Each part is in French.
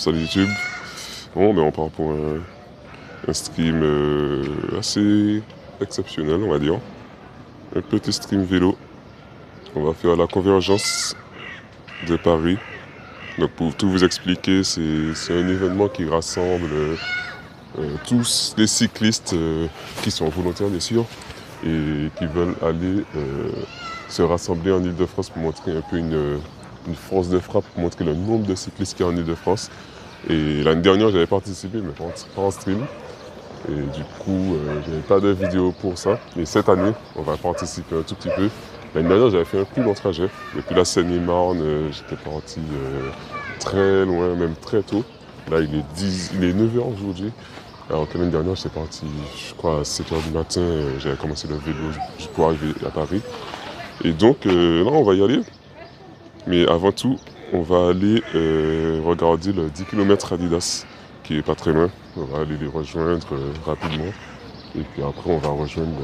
Salut YouTube. Bon, on part pour un stream assez exceptionnel, on va dire. Un petit stream vélo. On va faire la convergence de Paris. Donc pour tout vous expliquer, c'est un événement qui rassemble tous les cyclistes qui sont volontaires bien sûr et qui veulent aller se rassembler en Ile-de-France pour montrer un peu une force de frappe, pour montrer le nombre de cyclistes qu'il y a en Ile-de-France. Et l'année dernière, j'avais participé, mais pas en stream. Et du coup, j'avais pas de vidéo pour ça. Et cette année, on va participer un tout petit peu. L'année dernière, j'avais fait un plus long trajet. Depuis la Seine-et-Marne, j'étais parti très loin, même très tôt. Là, il est 9h aujourd'hui. Alors que l'année dernière, j'étais parti, je crois, à 7h du matin. J'avais commencé le vélo pour arriver à Paris. Et donc, là, on va y aller. Mais avant tout, on va aller regarder le 10 km Adidas, qui est pas très loin. On va aller les rejoindre rapidement. Et puis après, on va rejoindre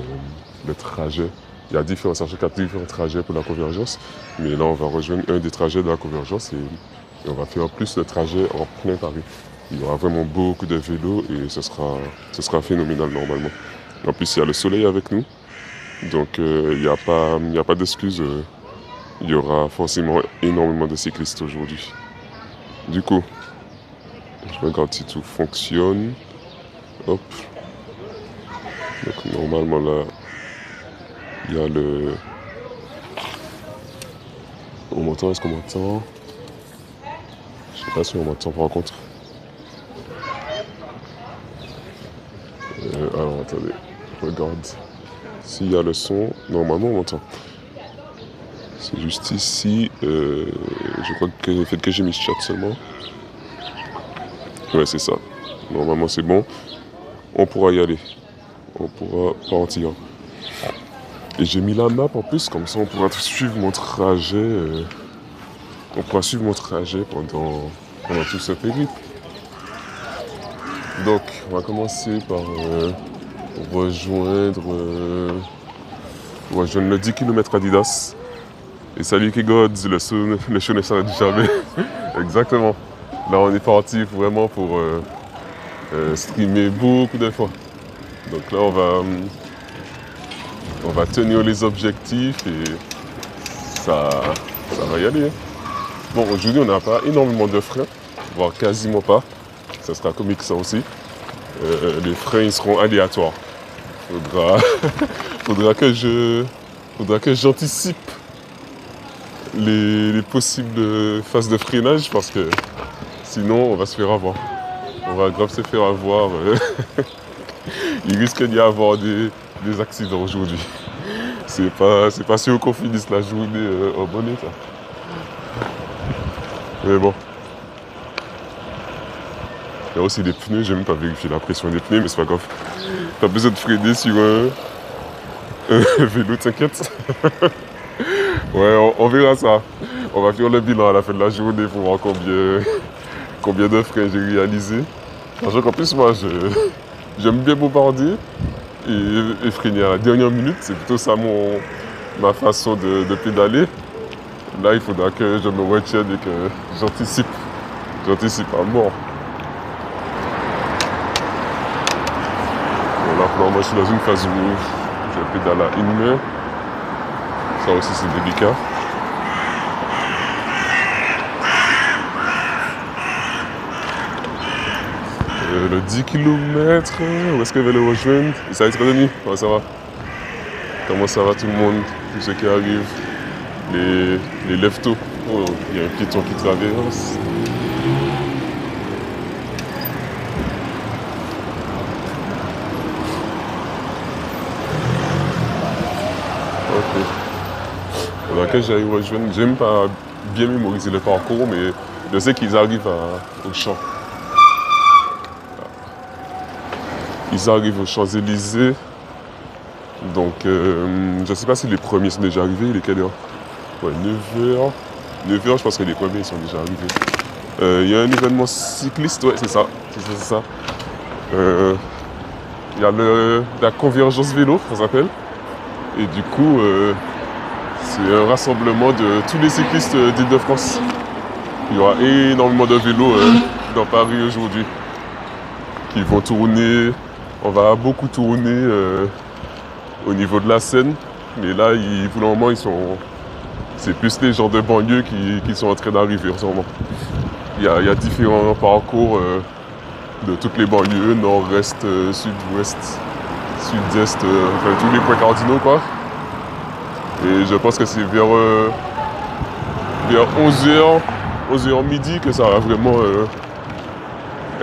le trajet. Il y a différents trajets pour la convergence. Mais là, on va rejoindre un des trajets de la convergence et on va faire en plus le trajet en plein Paris. Il y aura vraiment beaucoup de vélos et ce sera phénoménal normalement. En plus, il y a le soleil avec nous. Donc, il n'y a pas d'excuse. Il y aura forcément énormément de cyclistes aujourd'hui. Du coup, je regarde si tout fonctionne. Hop. Donc normalement là, il y a le... On m'entend, est-ce qu'on m'entend? Je sais pas si on m'entend par contre. Alors attendez, regarde. S'il y a le son, normalement on m'entend. C'est juste ici, je crois que j'ai mis chat seulement. Ouais, c'est ça. Normalement, c'est bon. On pourra y aller. On pourra partir. Et j'ai mis la map en plus, comme ça on pourra suivre mon trajet. On pourra suivre mon trajet pendant tout ce périple. Donc, on va commencer par rejoindre le 10 km Adidas. Et salut Kegods, le show ne s'arrête jamais. Exactement. Là, on est parti vraiment pour streamer beaucoup de fois. Donc là, on va tenir les objectifs et ça va y aller. Bon, aujourd'hui, on n'a pas énormément de freins, voire quasiment pas. Ça sera comique ça aussi. Les freins, ils seront aléatoires. Faudra que j'anticipe les possibles phases de freinage parce que sinon on va se faire avoir. On va grave se faire avoir. Il risque d'y avoir des accidents aujourd'hui. C'est pas sûr qu'on finisse la journée en bon état. Mais bon. Il y a aussi des pneus, j'ai même pas vérifié la pression des pneus, mais c'est pas grave. T'as besoin de freiner sur un vélo, t'inquiète. Ouais, on verra ça. On va faire le bilan à la fin de la journée pour voir combien de freins j'ai réalisé. Sachant qu'en plus, moi, j'aime bien bombarder et freiner à la dernière minute. C'est plutôt ça ma façon de pédaler. Là, il faudra que je me retienne et que j'anticipe. J'anticipe à mort. Bon, là, pour moi, je suis dans une phase où je pédale à une main. Ça aussi, c'est délicat. Le 10 km, où est-ce qu'elle va le rejoindre? Ça va, Denis? Comment ça va? Comment ça va tout le monde? Tous ceux qui arrivent? Les leftos. Oh, il y a un piéton qui traverse. Ok. Faudra que j'aille rejoindre. J'aime pas bien mémoriser le parcours, mais je sais qu'ils arrivent au champ. Ils arrivent aux Champs-Élysées. Donc, je ne sais pas si les premiers sont déjà arrivés. Il est quelle heure? Ouais, 9h. 9h, je pense que les premiers sont déjà arrivés. Il y a un événement cycliste, ouais, c'est ça. C'est ça. Il y a la convergence vélo, ça s'appelle. Et du coup, c'est un rassemblement de tous les cyclistes d'Île-de-France. Il y aura énormément de vélos dans Paris aujourd'hui qui vont tourner. On va beaucoup tourner au niveau de la scène, mais là, pour le moment, c'est plus les gens de banlieue qui sont en train d'arriver en ce moment. Il y a différents parcours de toutes les banlieues, nord-est, sud-ouest, sud-est, enfin tous les points cardinaux quoi. Et je pense que c'est vers 11h midi que ça va vraiment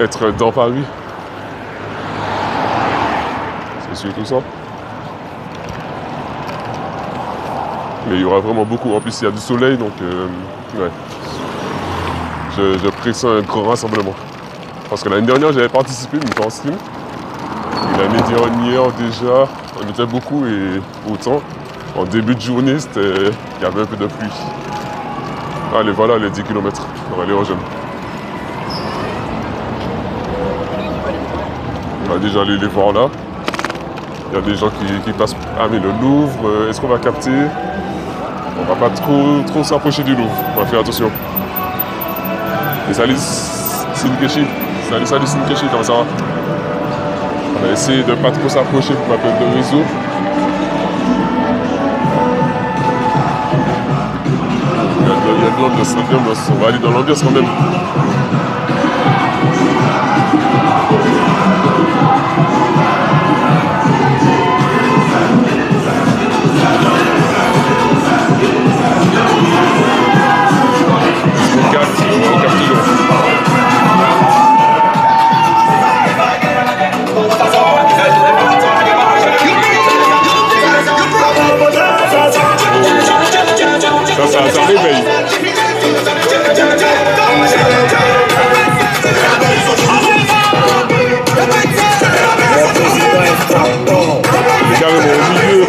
être dans Paris. C'est surtout ça. Mais il y aura vraiment beaucoup. En plus, il y a du soleil, donc ouais. Je pressens un grand rassemblement. Parce que l'année dernière, j'avais participé, mais en stream. L'année dernière, déjà, on était beaucoup et autant. En début de journée, il y avait un peu de pluie. Allez, voilà les 10 km. On va aller rejoindre. On va déjà aller les voir là. Il y a des gens qui passent. Ah, mais le Louvre, est-ce qu'on va capter? On va pas trop s'approcher du Louvre. On va faire attention. Et salut Sinkeshi. Salut Sinkeshi, comment ça va? On va essayer de pas trop s'approcher pour ma perte de réseau. Il y a de l'ambiance, on va aller dans l'ambiance quand même. On capte toujours. Ça réveille. C'est carrément au milieu.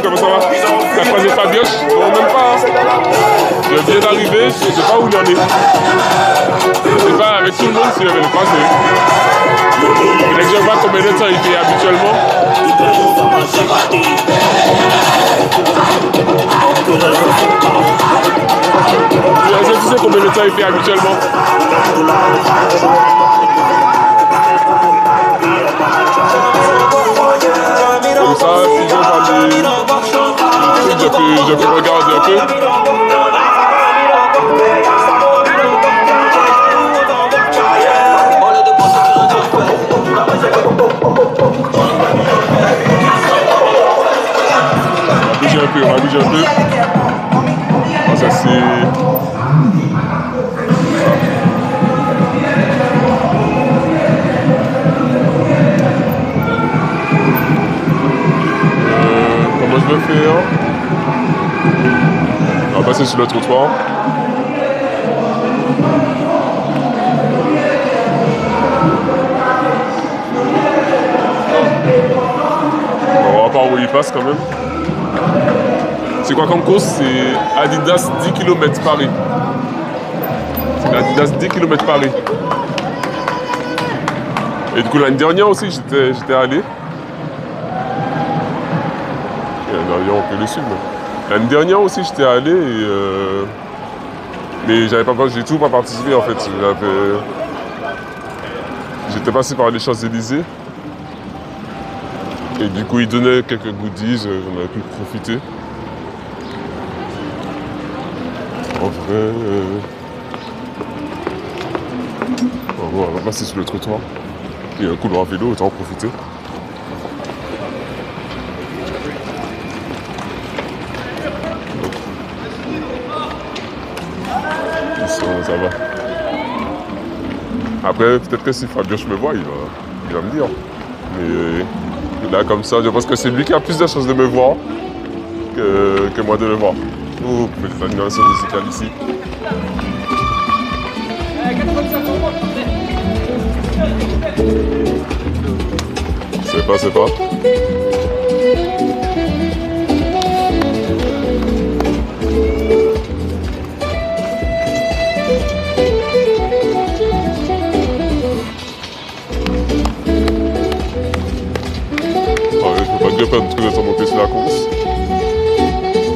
Comment ça va? T'as croisé Fabioche? Non, même pas. Je viens d'arriver, je sais pas où il en est. Je sais pas avec tout le monde si je vais le croiser. Il faudrait que je vois combien de temps il fait habituellement. Est-ce que tu sais combien de temps il fait habituellement? Comme ça, si je vois je peux regarder un peu. On va bouger un peu. Ah, ça c'est... Comment je vais faire? On va passer sur le trottoir. On va voir où il passe quand même. C'est quoi comme course? C'est Adidas 10 km Paris. C'est Adidas 10 km Paris. Et du coup l'année dernière aussi j'étais allé. L'année dernière on peut le suivre. L'année dernière aussi j'étais allé mais j'ai tout pas participé en fait. J'étais passé par les Champs-Élysées. Et du coup ils donnaient quelques goodies, j'en avais pu profiter. En vrai, on va passer sur le trottoir. Il y a un couloir vélo, autant en profiter. Ça va. Après, peut-être que si Fabien me voit, il va me dire. Mais là, comme ça, je pense que c'est lui qui a plus de chances de me voir que moi de le voir. Oh, petite animation musicale ici. C'est pas. bien perdre trop de temps monter sur la course.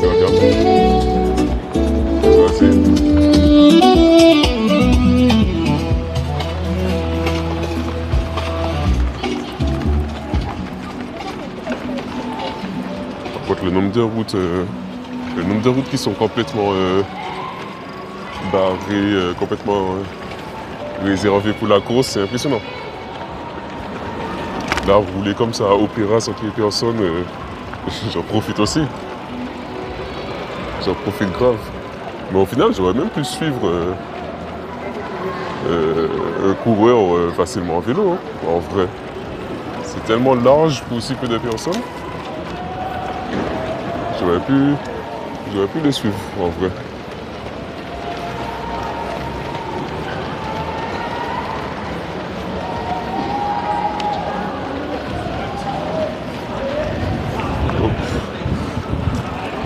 Regarde. Vas-y. Par contre, le nombre de routes qui sont complètement barrées, complètement réservées pour la course, c'est impressionnant. Là, rouler comme ça à Opéra sans qu'il y ait personne, j'en profite aussi. J'en profite grave. Mais au final, j'aurais même pu suivre un coureur facilement en vélo, hein, en vrai. C'est tellement large pour aussi peu de personnes. J'aurais pu le suivre, en vrai.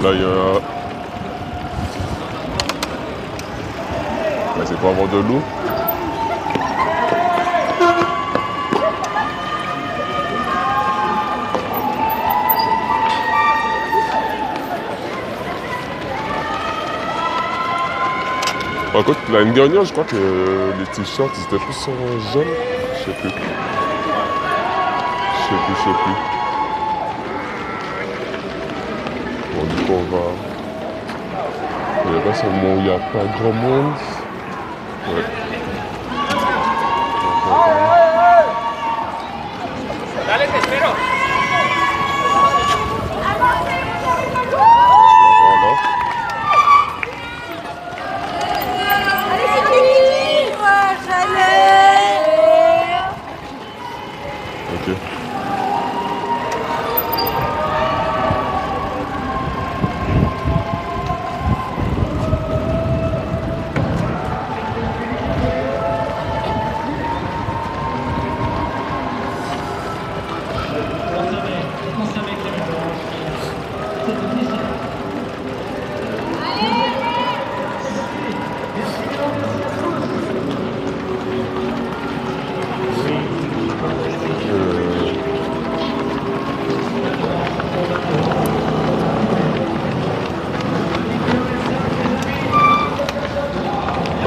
Là, il y a... Là, c'est pour avoir de l'eau. Par contre, l'année dernière, je crois que les t-shirts, ils étaient plus en jaune. Je sais plus. Bon, du coup, on va... Il y a pas seulement où il n'y a pas grand monde. Ouais. Dale, te espero. Ok.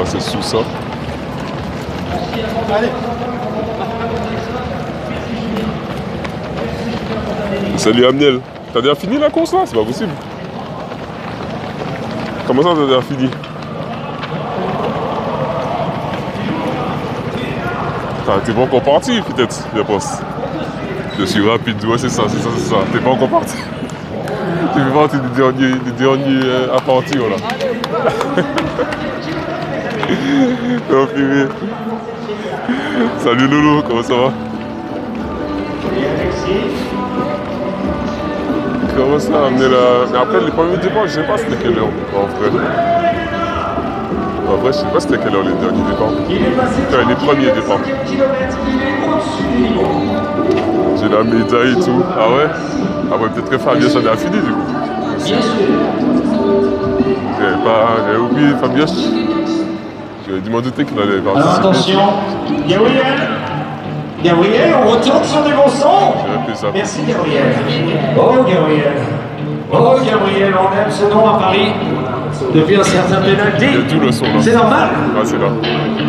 C'est sous ça. Allez. Salut Amniel. T'as déjà fini la course là? C'est pas possible. Comment ça t'as déjà fini? T'es pas encore parti peut-être, je pense. Je suis rapide, ouais c'est ça. T'es pas encore parti. Tu fais partie des derniers à partir là. Oh purée. Salut Lolo, comment ça va? Comment ça amener la... Mais après les premiers départs, je sais pas c'était quelle heure en vrai. En vrai, je sais pas c'était quelle heure les derniers départs. Enfin, les premiers départs. J'ai la médaille et tout. Ah ouais? Ah ouais, peut-être que Fabien s'en a fini du coup. J'avais oublié Fabien. J'avais dû m'en douter qu'il allait participer. Alors attention, Gabriel, on retourne sur des bons sons. Merci Gabriel. Oh Gabriel, on aime ce nom à Paris. Depuis un certain pénalty. C'est normal. Ah c'est là.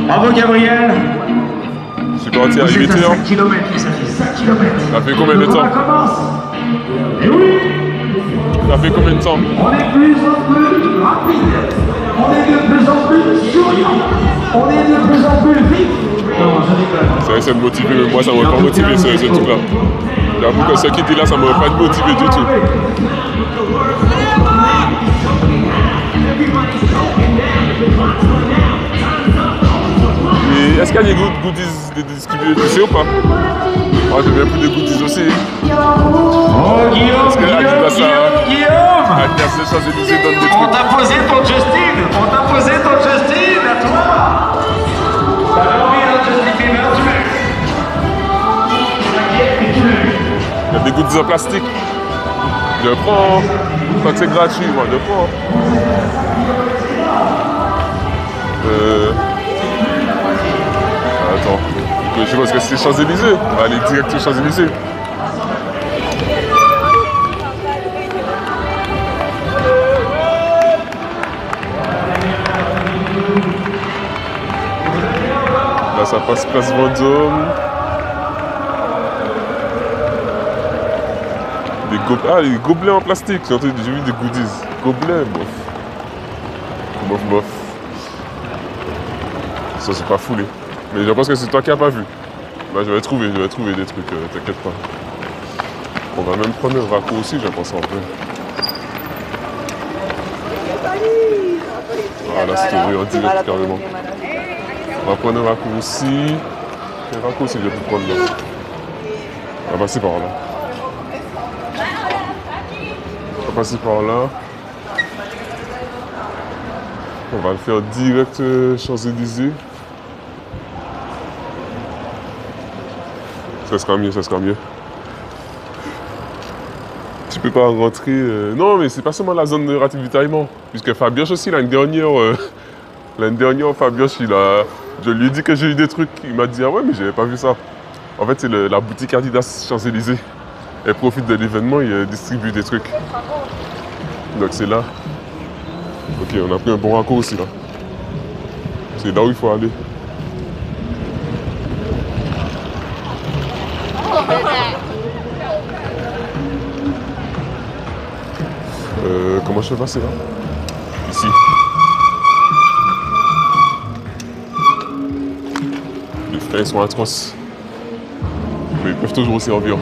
Bravo Gabriel. Je suis parti à 8 heures. 5 km, ça fait 5 km. Ça fait combien de temps? Commence. Et oui. Ça fait combien de temps? On est de plus en plus rapide. On est de plus en plus souriant. On est de plus en plus vif. Non, je déconne. Ça va essayer de me motiver, mais moi ça m'aurait pas motivé ce truc-là. J'avoue que ce qui était là, ça m'aurait pas motivé du tout. Et est-ce qu'il y a des goodies distribués, tu sais ou pas? Moi j'ai bien pris des goodies aussi. Oh Guillaume, Adidas les Champs-Élysées donne des trucs. On t'a posé ton Justin, à toi. T'avais envie d'un Justin Bieber, tu Il y a des goodies en plastique. Je prends, quand c'est gratuit, moi je prends. Attends, je pense que c'est Champs-Élysées. On va aller direct aux Champs-Élysées. Là, ça passe place Vendôme. Les gobelets en plastique. J'ai vu des goodies. Gobelets, bof. Bof. Ça, c'est pas foulé. Mais je pense que c'est toi qui n'as pas vu. Bah, je vais trouver des trucs, t'inquiète pas. On va même prendre un raccourci aussi, je pense en vrai. Ah, la story en direct carrément. On va prendre un raccourci. Quel raccourci je vais tout prendre là? On va passer par là. On va passer par là. On va le faire direct Champs-Élysées. Ça sera mieux. Tu peux pas rentrer... Non, mais c'est pas seulement la zone de ravitaillement. Puisque Fabioche aussi, l'année dernière, Fabioche, je lui ai dit que j'ai eu des trucs. Il m'a dit, ah ouais, mais j'avais pas vu ça. En fait, c'est la boutique Adidas Champs-Élysées. Elle profite de l'événement et elle distribue des trucs. Donc c'est là. Ok, on a pris un bon raccord aussi là. C'est là où il faut aller. Comment je fais passer là? Ici. Les freins sont atroces. Mais ils peuvent toujours servir.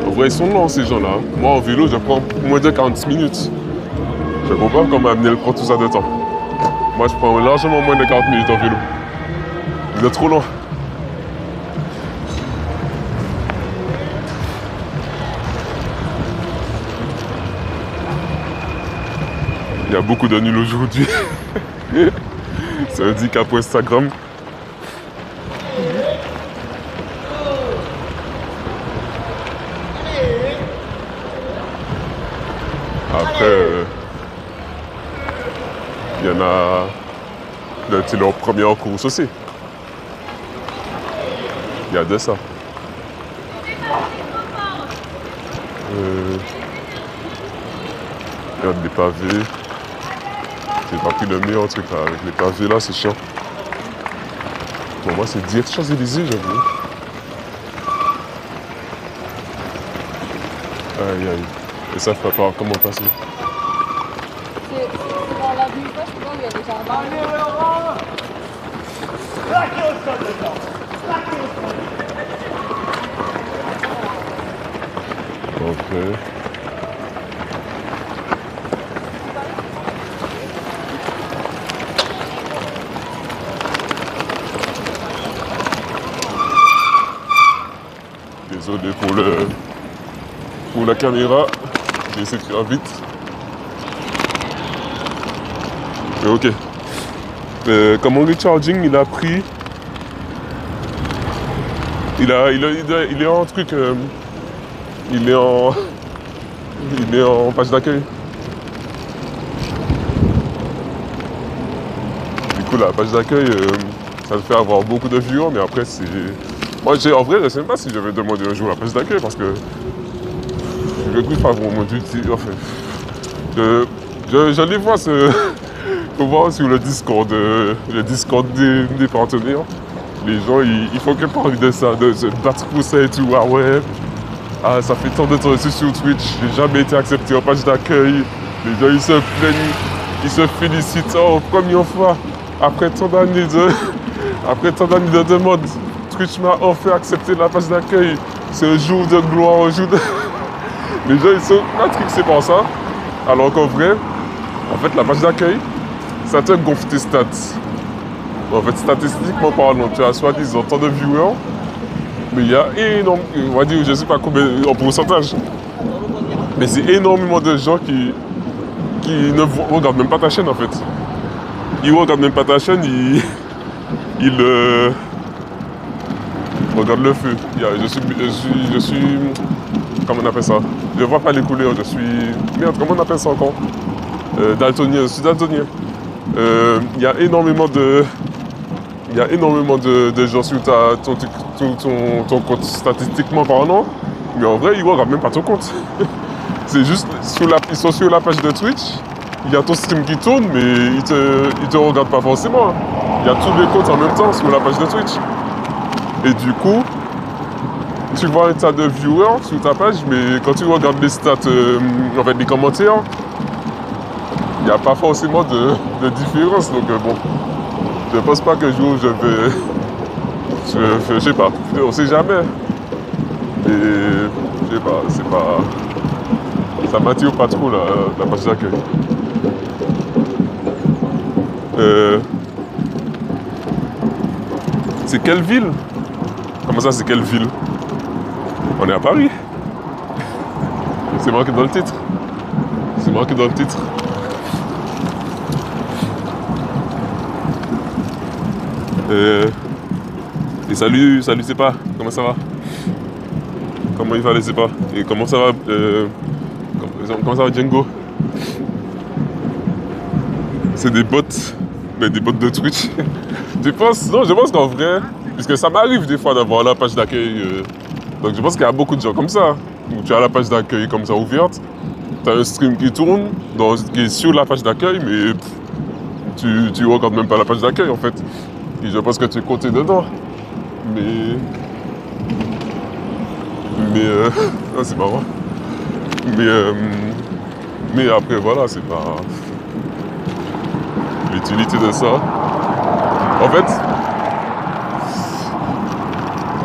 En vrai, ils sont lents ces gens-là. Moi en vélo, je prends moins de 40 minutes. Je comprends comment amener le prendre tout ça de temps. Moi, je prends largement moins de 40 minutes en vélo. Vous êtes trop loin. Il y a beaucoup de nuls aujourd'hui. C'est un handicap pour Instagram. Après, il y en a... C'est leur première course aussi. Il y a de ça. Regarde les pavés. J'ai pas pris le meilleur truc là. Avec les pavés là, c'est chiant. Pour moi, c'est direct Champs-Élysées, j'avoue. Aïe. Et ça fait pas comment passer. C'est dans l'avenue Poche, où il y a des jardins. Ok. Désolé pour la caméra. J'ai essayé de faire vite. Mais ok. Comment le charging il a pris. Il est en truc. Il est en page d'accueil. Du coup la page d'accueil, ça te fait avoir beaucoup de viewers, mais après c'est. Moi en vrai je sais pas si je vais demander un jour la page d'accueil parce que je ne pas vraiment d'utile. Enfin, je les vois faut voir sur le Discord des partenaires. Les gens ils font que parler de ça, de se battre pour ça et tout. Ah ouais. Ah, ça fait tant de temps que je suis sur Twitch, j'ai jamais été accepté en page d'accueil. Les gens ils se plaignent, ils se félicitent. Oh, première fois, après tant d'années de demande, Twitch m'a enfin accepté la page d'accueil. C'est un jour de gloire, un jour de... Les gens ils sont matrixés par ça. Alors qu'en vrai, en fait la page d'accueil, ça te gonfle tes stats. En fait, statistiquement parlant, tu as soi-disant tant de viewers. Mais il y a énormément, on va dire, je ne sais pas combien en pourcentage, mais c'est énormément de gens qui ne regardent même pas ta chaîne en fait. Ils ne regardent même pas ta chaîne, ils regardent le feu. Je suis, comment on appelle ça? Je ne vois pas les couleurs, je suis, merde, comment on appelle ça encore? Daltonien, je suis daltonien. Il y a énormément de gens sur ton compte statistiquement parlant, mais en vrai, ils ne regardent même pas ton compte. C'est juste, ils sont sur la page de Twitch, il y a ton stream qui tourne, mais il te regarde pas forcément. Hein. Il y a tous les comptes en même temps sur la page de Twitch. Et du coup, tu vois un tas de viewers sur ta page, mais quand tu regardes les stats, en fait les commentaires, il n'y a pas forcément de différence. Donc bon, je pense pas qu'un jour je vais... Je sais pas, on sait jamais. Mais je sais pas, c'est pas... Ça m'attire pas trop la page d'accueil. C'est quelle ville? Comment ça, c'est quelle ville? On est à Paris. C'est marqué dans le titre. C'est marqué dans le titre. Et salut c'est pas. Comment ça va? Comment il va les pas? Et comment ça va comment ça va Django? C'est des bots. Mais des bots de Twitch. Tu penses? Non, je pense qu'en vrai, puisque ça m'arrive des fois d'avoir la page d'accueil. Donc je pense qu'il y a beaucoup de gens comme ça. Où tu as la page d'accueil comme ça ouverte. Tu as un stream qui tourne, qui est sur la page d'accueil, mais tu regardes même pas la page d'accueil en fait. Et je pense que tu es compté dedans. Ah, c'est marrant. Mais après voilà, c'est pas l'utilité de ça. En fait,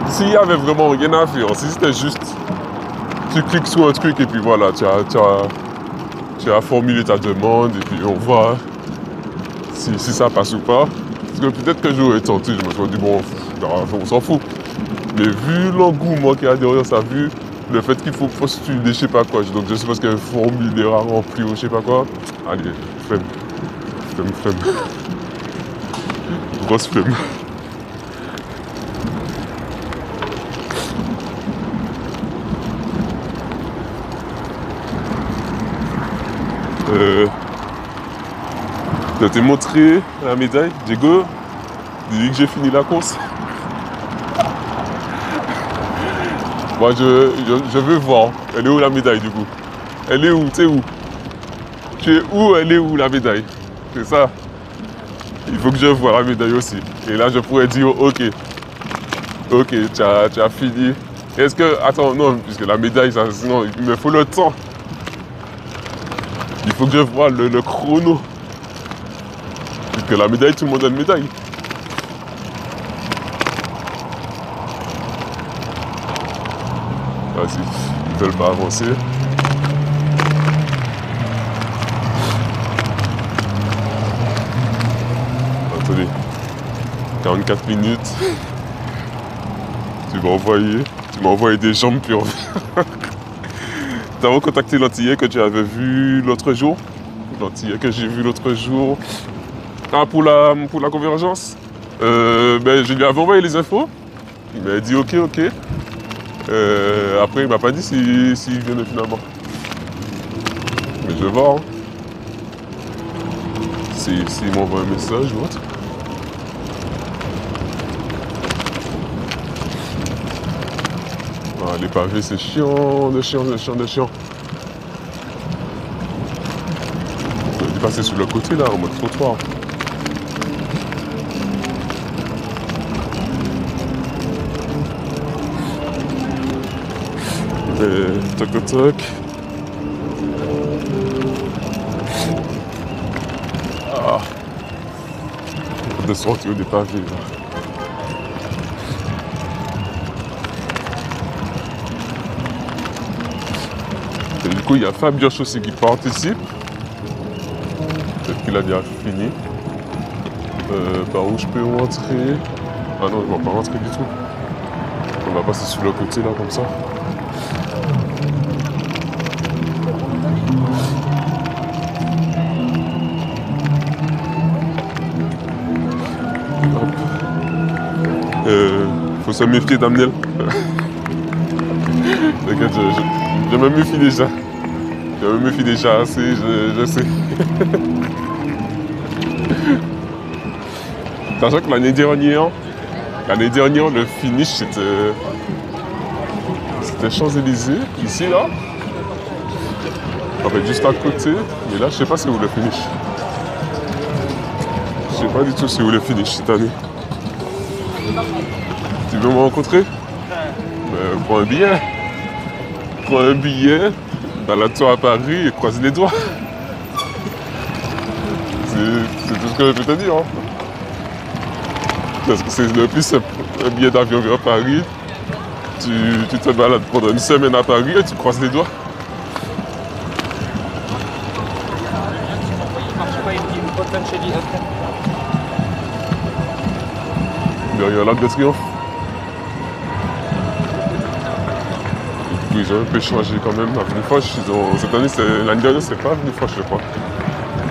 s'il y avait vraiment rien à faire, si c'était juste tu cliques sur un truc et puis voilà, tu as formulé ta demande et puis on voit si ça passe ou pas. Parce que peut-être que j'aurais tenté, je me suis dit bon, on s'en fout. Mais vu l'engouement qu'il y a derrière ça, vu le fait qu'il faut postuler, je sais pas quoi, donc je suppose qu'il y a un formulaire à remplir ou je sais pas quoi. Allez, flemme. Grosse flemme. Je t'ai montré la médaille, Diego, depuis que j'ai fini la course. Moi, je veux voir. Elle est où la médaille, du coup? Elle est où? Tu sais où? Tu es où? Elle est où la médaille? C'est ça. Il faut que je voie la médaille aussi. Et là, je pourrais dire, ok, tu as fini. Est-ce que... Attends, non, puisque la médaille, ça, sinon, il me faut le temps. Il faut que je voie le chrono. Puisque la médaille, tout le monde a une médaille. Vas-y, ils veulent pas avancer. Attendez, 44 minutes. Tu m'as envoyé des jambes puis t'as recontacté l'antillais que tu avais vu l'autre jour. L'antillais que j'ai vu l'autre jour. Ah, pour la convergence. Je lui avais envoyé les infos. Il m'a dit ok. Après, il m'a pas dit s'il venait finalement. Mais je vais voir. Hein. S'il m'envoie un message ou autre. Ah, les pavés, c'est chiant, de chiant. On a dû passer sur le côté là, en mode trottoir. Toc. Ah. De sortir des pavés là. Et du coup, il y a Fabioche aussi qui participe. Peut-être qu'il a déjà fini. Par où je peux rentrer? Ah non, je ne vais pas rentrer du tout. On va passer sur le côté là comme ça. Faut se méfier d'Amnel. T'inquiète, je me méfie déjà. Je me méfie déjà assez, je sais. Sachant que l'année dernière, le finish c'était Champs-Élysées, ici là. En fait, juste à côté. Mais là, je sais pas c'est où le finish. Je sais pas du tout c'est où le finish cette année. Tu veux me rencontrer? Prends un billet. Prends un billet, balade-toi à Paris et croise les doigts. C'est tout ce que je peux te dire. Hein. Parce que c'est le plus simple. Un billet d'avion vers Paris, tu te balades pendant une semaine à Paris et tu croises les doigts. Derrière l'Arc de Triomphe. Ils ont un peu changé quand même. Avenue Foch, cette année, l'année dernière, c'est pas Avenue Foch, je crois.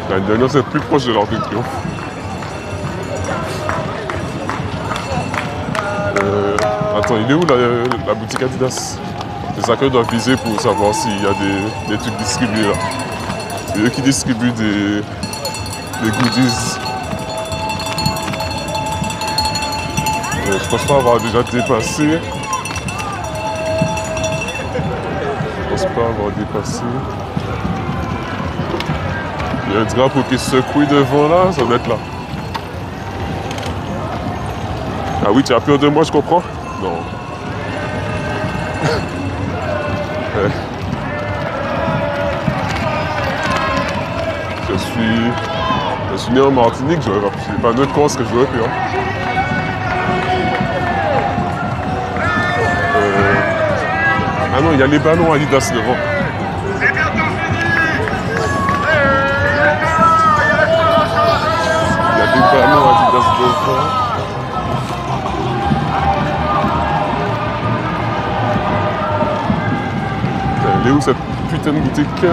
L'année dernière, c'est plus proche de l'Arc de Triomphe. Attends, il est où la boutique Adidas? C'est ça que je dois viser pour savoir s'il y a des trucs distribués là. C'est eux qui distribuent des goodies. Je pense pas avoir déjà dépassé. Je pense pas avoir dépassé. Il y a un drapeau qui se secoue devant là, ça doit être là. Ah oui, tu as peur de moi, je comprends? Non. Je suis né en Martinique, je n'ai pas d'autre cause que je veux faire. Ah non, il y a les ballons Adidas devant. Il y a des ballons Adidas devant. Elle est où cette putain de boutique?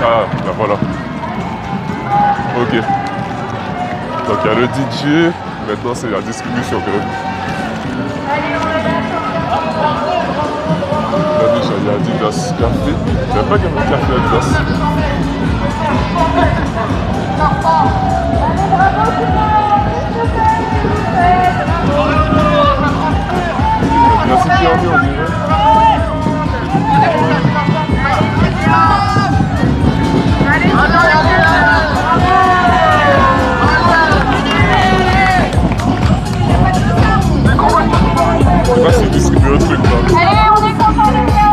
Ah, ben voilà. Ok. Donc il y a le DJ, maintenant c'est la distribution. Là déjà il y a Adidas Café. Je savais pas qu'il y avait un café Adidas. Merci Pierre, on dirait. Je sais pas s'ils distribuent un truc là. Allez, on est content de faire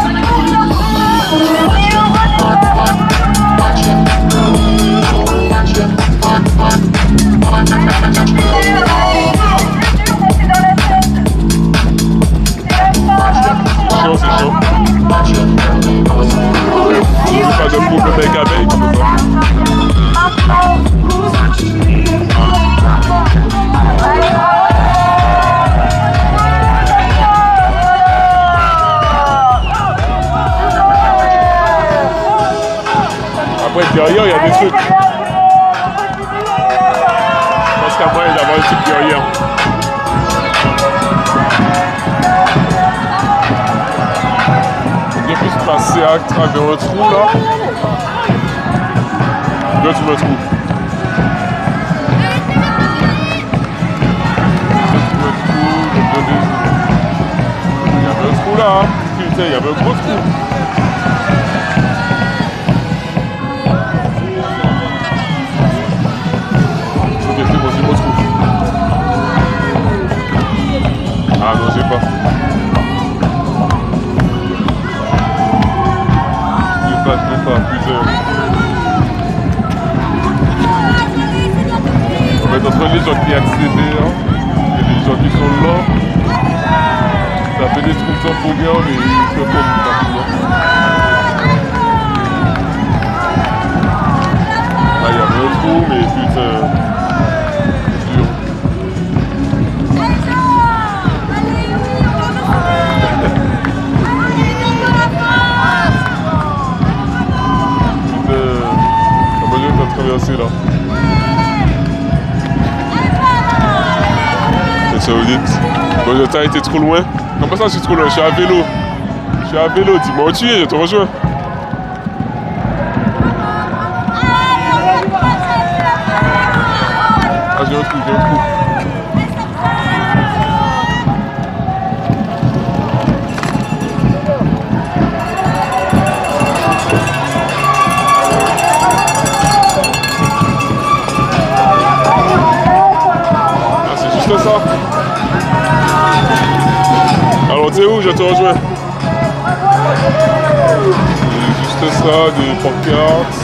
C'est chaud. Pas de problème avec abeille comme ça. Après derrière il y a des trucs. Je pense qu'à moyen d'avoir un truc derrière. Je puisse passer à travers un trou là. Là tu me trouves. Il y avait un trou là. Hein. Putain, il y avait un gros trou. Ok, c'est bon, j'ai mon trou. Ah non, j'ai pas. Pas, putain. En fait, entre les gens qui accédaient hein, et les gens qui sont là, ça fait des trucs temporaires, mais ils se font rapidement. Là, il y avait un trou, mais putain, c'est dur. Traverser là. C'est saoudite. Bon, le temps était trop loin. Comment ça, je suis trop loin? Je suis à vélo. Je suis à vélo. Dis-moi où tu es, je te rejoins. Ah, j'ai un trou, j'ai un trou. va. Alors tu sais où je te rejoins? C'est juste ça, des pancartes.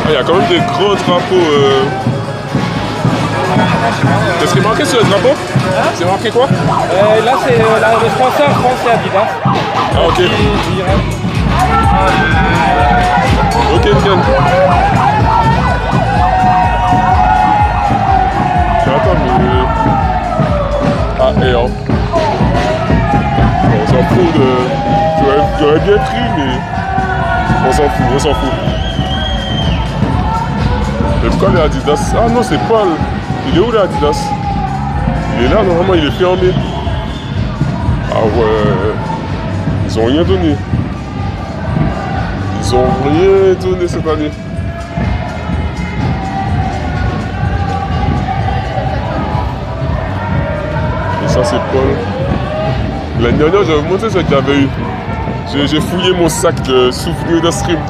Ah, il y a quand même des gros drapeaux. Qu'est-ce qui est marqué sur le drapeau? C'est marqué quoi? Là, c'est le sponsor France, c'est Adidas. Ah, ok. Ok, nickel. Attends, mais... Ah, et hop. On s'en fout de... J'aurais bien pris, mais... On s'en fout, on s'en fout. Mais pourquoi les Adidas? Ah non, c'est Paul. Il est où, les Adidas? Il est là, normalement, il est fermé. Ah ouais... Ils ont rien donné. Ils ont rien donné cette année. Et ça c'est Paul. L'année dernière j'avais montré ce qu'il y avait eu. J'ai fouillé mon sac de souvenirs de stream.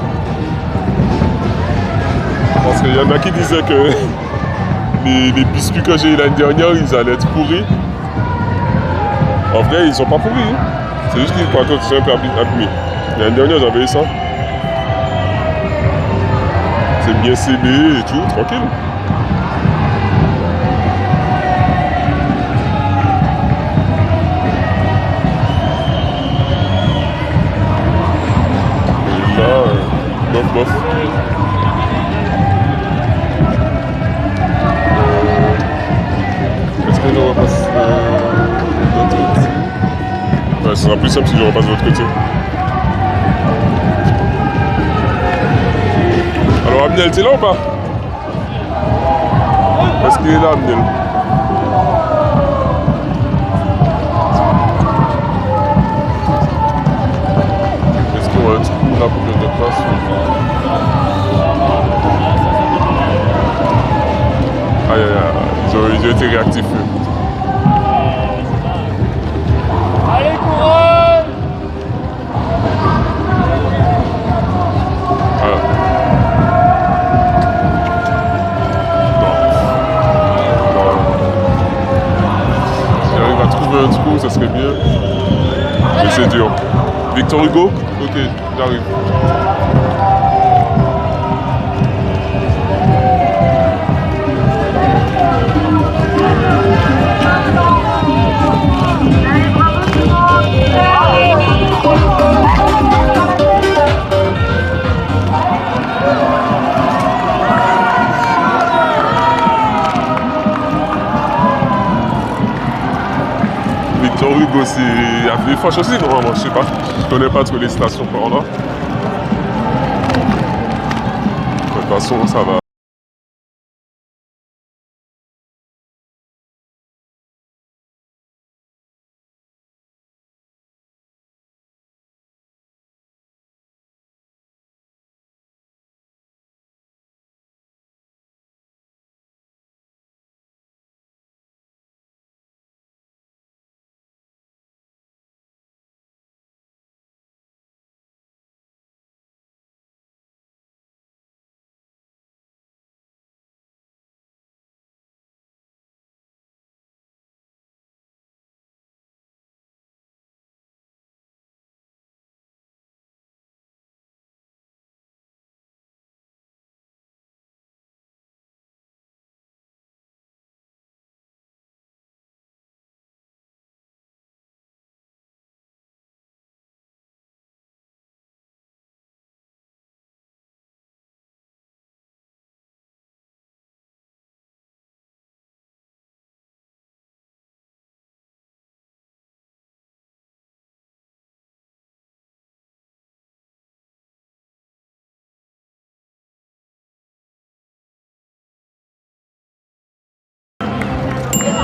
Parce qu'il y en a qui disaient que les biscuits que j'ai eu l'année dernière ils allaient être pourris. En vrai ils sont pas pourris. Hein. C'est juste qu'ils par contre sont un peu abîmés. L'année dernière j'avais eu ça. C'est bien scellé et tout, tranquille. Et là, bof bof. Est-ce que je repasse de l'autre côté? Ouais, ce sera plus simple si je repasse de l'autre côté. Alors Abnel, t'es là ou pas? Est-ce qu'il est là, Abnel? Est-ce qu'on a un trou là pour que je passe? Aïe aïe aïe, ils ont été réactifs. Allez, couronne! Voilà. Si j'arrive à trouver un trou, ça serait bien. Mais c'est dur. Victor Hugo? Ok, j'arrive. Victor Hugo, c'est à Villefranche aussi, normalement, je sais pas. Je connais pas trop les stations par là. De toute façon, ça va.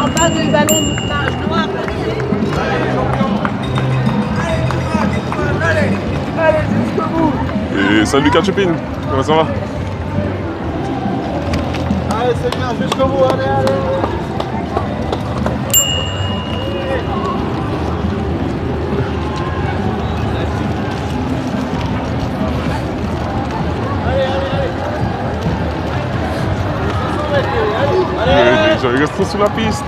En bas du ballon de plage noir. Et salut Kachupin, comment ça va? Allez, c'est bien, jusqu'au bout, allez, allez. Allez, allez, allez. sont sur la piste.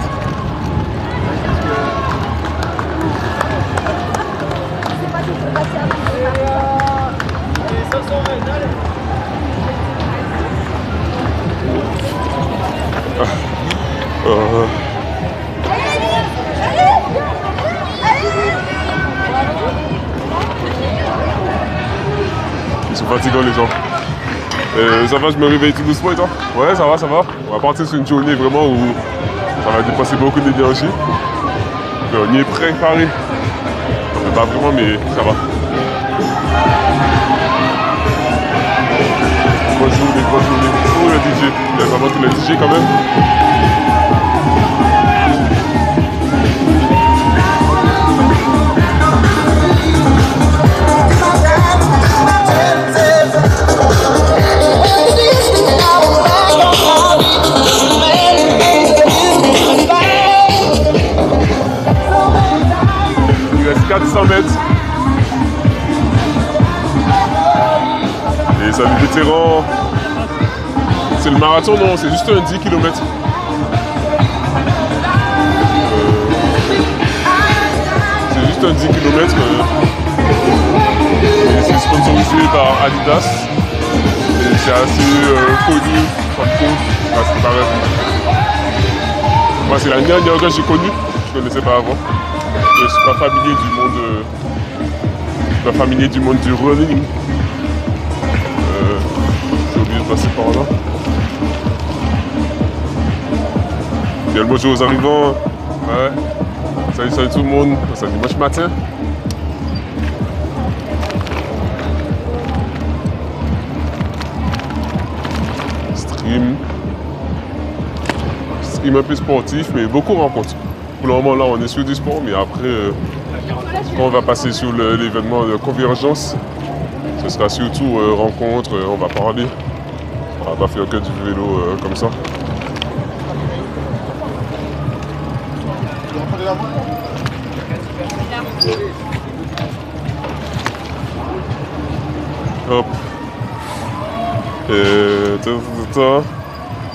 Ils sont fatigants les gens. Ça va, je me réveille tout doucement et toi? Ouais, ça va, ça va. On va partir sur une journée vraiment où ça va dépenser beaucoup d'énergie. Mais on y est préparé. Mais pas vraiment, mais ça va. Grosse journée, grosse journée. Oh le DJ, il y a vraiment tous les DJ quand même. Il reste 400 mètres. Et salut vétéran. C'est le marathon, non, c'est juste un 10 km. C'est juste un 10 km. C'est sponsorisé par Adidas. Et c'est assez connu comme course. C'est pareil. Moi, c'est la dernière que j'ai connue. Je ne connaissais pas avant. Je ne suis pas familier du monde du running. J'ai oublié de passer par là. Bien le bonjour aux arrivants. Ouais. Salut, salut tout le monde. C'est dimanche matin. Stream un peu sportif, mais beaucoup de rencontres. Pour le moment là on est sur du sport, mais après quand on va passer sur l'événement de convergence, ce sera surtout rencontres, on va parler. On va pas faire que du vélo comme ça. Hop.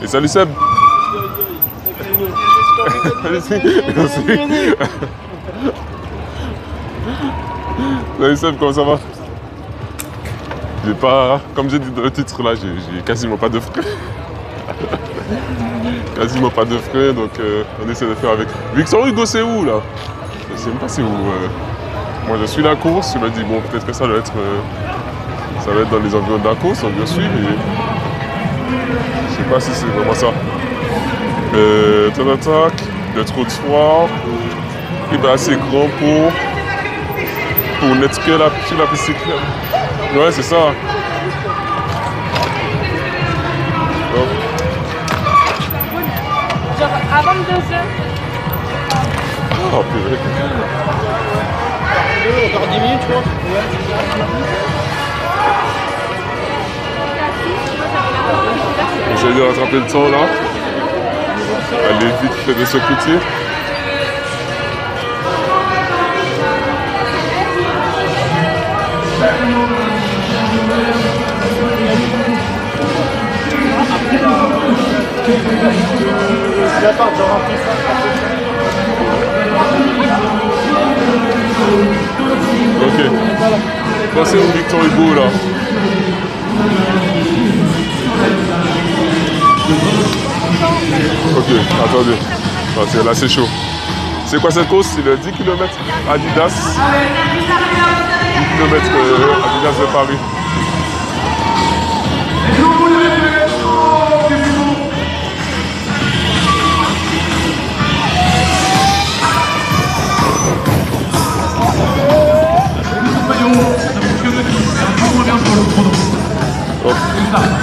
Et salut Seb. Merci. Salut Seb, comment ça va? J'ai pas, comme j'ai dit dans le titre là, j'ai quasiment pas de frais. Quasiment pas de frais, donc on essaie de faire avec. Victor Hugo, c'est où là? Je sais même pas c'est où. Moi je suis la course, je me dis bon peut-être que ça va être dans les environs de la course, on doit suivre, mais je sais pas si c'est vraiment ça. Le trottoir est assez grand pour n'être que sur la piste cyclable. Ouais, c'est ça. Oh. Genre à 22h. Oh purée. Encore 10 minutes, je crois. J'essaie de rattraper le temps là. Aller vite fait de ce côté. Ok. Passez au Victor Hugo là. Ok, attendez. Parce que là c'est chaud. C'est quoi cette course? C'est le 10 km Adidas. 10 km Adidas de Paris.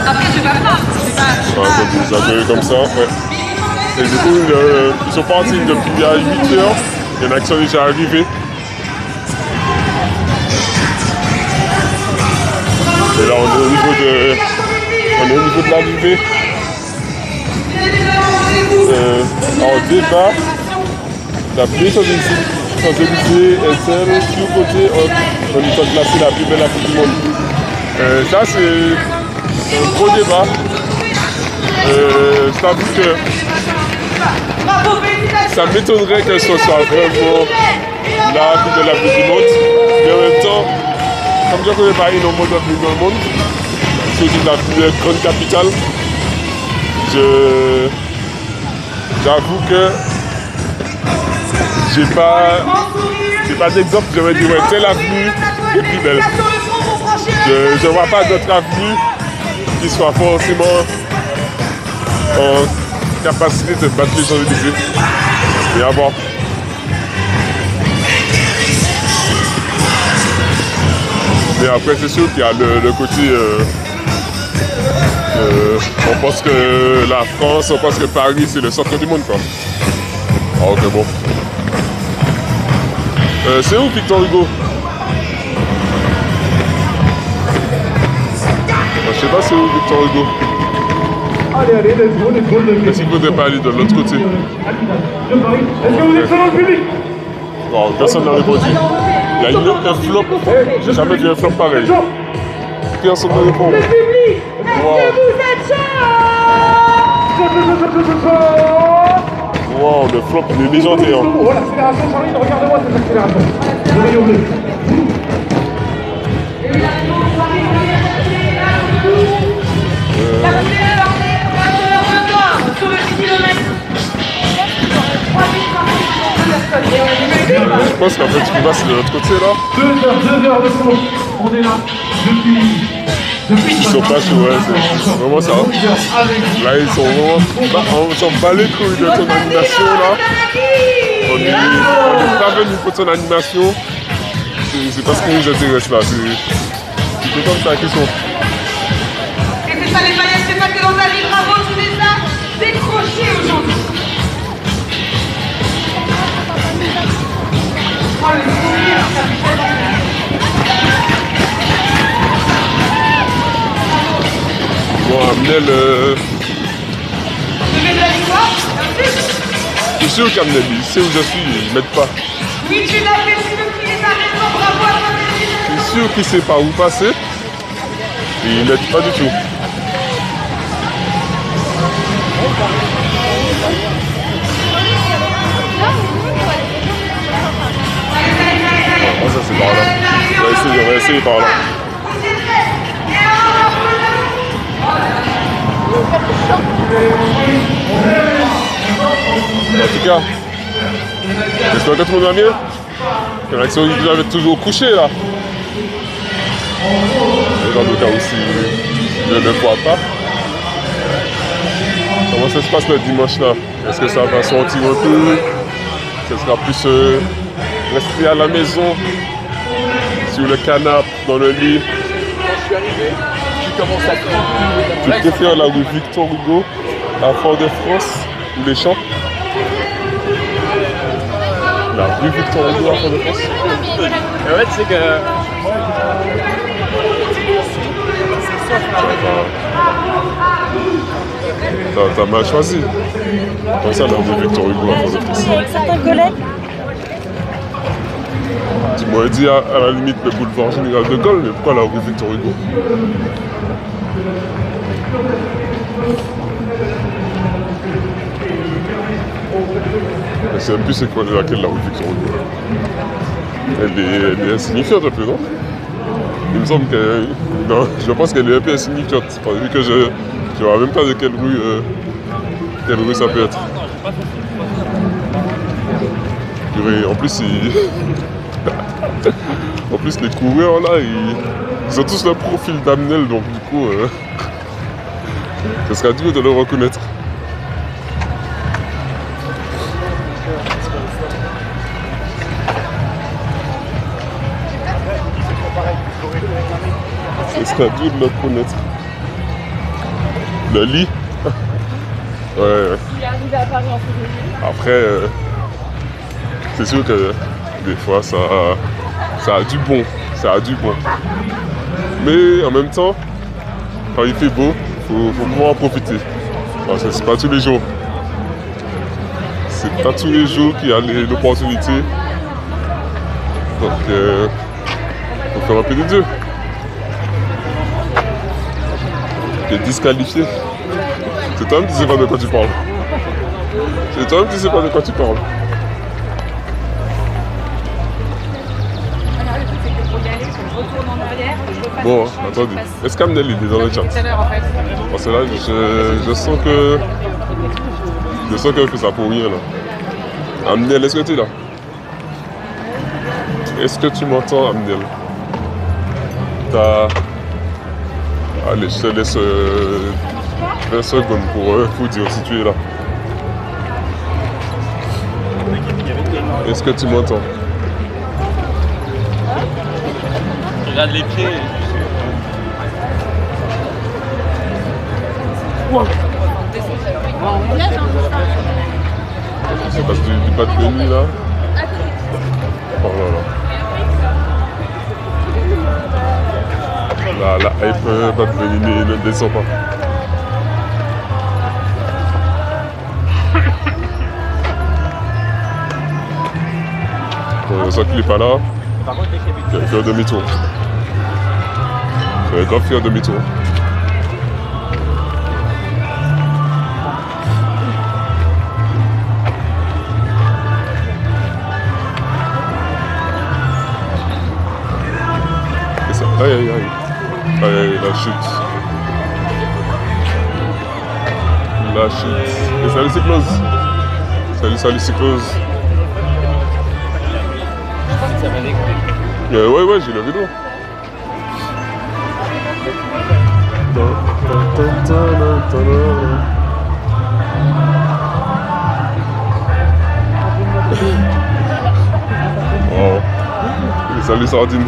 Après, je vais pas. Vous accueillez comme ça, ouais. Et du coup, ils sont partis depuis il y a 8 heures. Il y en a qui sont déjà arrivés. Et là, on est au niveau de l'arrivée. En départ, la plus Champs-Élysées est celle sur le côté on est classé la plus belle Afrique du monde. Ça, c'est un gros débat. Je t'avoue que Bravo, félicitations. Ça m'étonnerait que ce soit vraiment la plus belle avenue du monde. Mais en même temps, comme je ne connais pas énormément d'avenues dans le monde, c'est aussi la plus grande capitale. J'avoue que j'ai pas d'exemple, je vais dire ouais, telle avenue est plus belle. Je ne vois pas d'autres avenues qui soient forcément en capacité de battre les Champs-Élysées. Et à voir. Mais après c'est sûr qu'il y a le côté on pense que la France, on pense que Paris c'est le centre du monde quoi. Ah ok bon. C'est où Victor Hugo? Je sais pas c'est où Victor Hugo. Est-ce qu'il ne faudrait pas aller de l'autre côté? Est-ce que vous êtes selon le public? Non, personne n'a répondu. Il y a un flop. J'ai jamais vu un flop pareil. Personne ne répond. Le public, est-ce que vous êtes chaud? Wow, le flop il est légendaire. Oh, l'accélération, Charline, regarde-moi cette accélération. Le rayon bleu. Sur le 10 km. Je pense qu'en fait tu peux passer de l'autre côté là. 2 heures de course. On est là depuis Ils sont pas chauds, ouais, c'est vraiment ça. Là ils sont vraiment. On s'en bat les couilles de ton animation là. On est pas venu pour ton animation. C'est pas ce qui nous intéresse là. C'est comme ça qu'ils sont. Et c'est ça les paillettes, c'est ça que l'on a dit. Bravo, tu les as décrochés aujourd'hui. Oh, le sourire, ça fait tellement. Bon, Amnel, Le mec de la victoire, je suis sûr qu'Amnel, il sait où je suis, il m'aide pas. oui, tu l'as fait, tu le cries, t'as raison, bravo à toi, Je suis sûr qu'il sait pas où passer. Et il m'aide pas du tout. Oh, ça c'est par là. On va essayer par là. En tout cas, j'espère que tout le monde va bien. Que l'action vous avez toujours couché là. Et dans le cas aussi, je ne le vois pas. Comment ça se passe le dimanche là? Est-ce que ça va sortir un peu? Ce sera plus rester à la maison, sur le canapé, dans le lit. Quand je suis arrivé, j'ai commencé à faire. Tu préfères la rue Victor Hugo à Fort-de-France ou les Champs? La rue Victor Hugo à Fort-de-France? En fait, c'est que. T'as mal choisi. Comme ça, la rue Victor Hugo à Fort-de-France. Avec certains collègues. Tu m'aurais dit à la limite le boulevard Général de Gaulle, mais pourquoi la rue Victor Hugo? Je sais même plus c'est quoi laquelle la rue Victor Hugo. Elle est insignifiante un peu, non? Il me semble que... Non, je pense qu'elle est un peu insignifiante, vu que je ne vois même pas de quelle rue ça peut être. En plus, en plus les coureurs là, ils ont tous le profil d'Amnel, donc du coup, ce sera dur de le reconnaître. Ce sera dur de le reconnaître. Le lit. Ouais. Il est arrivé à Paris en février. Après, c'est sûr que des fois ça a du bon, Mais en même temps, quand il fait beau, faut pouvoir en profiter. Parce que c'est pas tous les jours. C'est pas tous les jours qu'il y a l'opportunité. Donc, faut faire un peu des deux. Tu es disqualifié. C'est toi qui sais pas de quoi tu parles. C'est toi-même qui sais pas de quoi tu parles. Alors, le truc, c'est que pour y aller, il faut que je retourne en arrière, que je refasse Bon, le champ, attendez. que je fasse- Est-ce qu'Amnel il est dans le chat? Tout à l'heure, en fait. Parce que là, je sens qu'elle fait ça pour rien là. Amnel, est-ce que tu es là? Est-ce que tu m'entends, Amnel? Allez, je te laisse 20 secondes pour dire si tu es là. Est-ce que tu m'entends? Regarde les pieds. C'est parce que du pas de nuit là. Oh là là. La hype pas de venir ne descend pas. Bon, ça qu'il n'est pas là. Il va faire demi-tour. Il va grave faire demi-tour. Et ça, aïe aïe aïe. Aïe aïe, la chute. La chute. Et salut Cyclose. Salut Cyclose. Ouais, j'ai la vidéo. Oh. Et salut Sardine.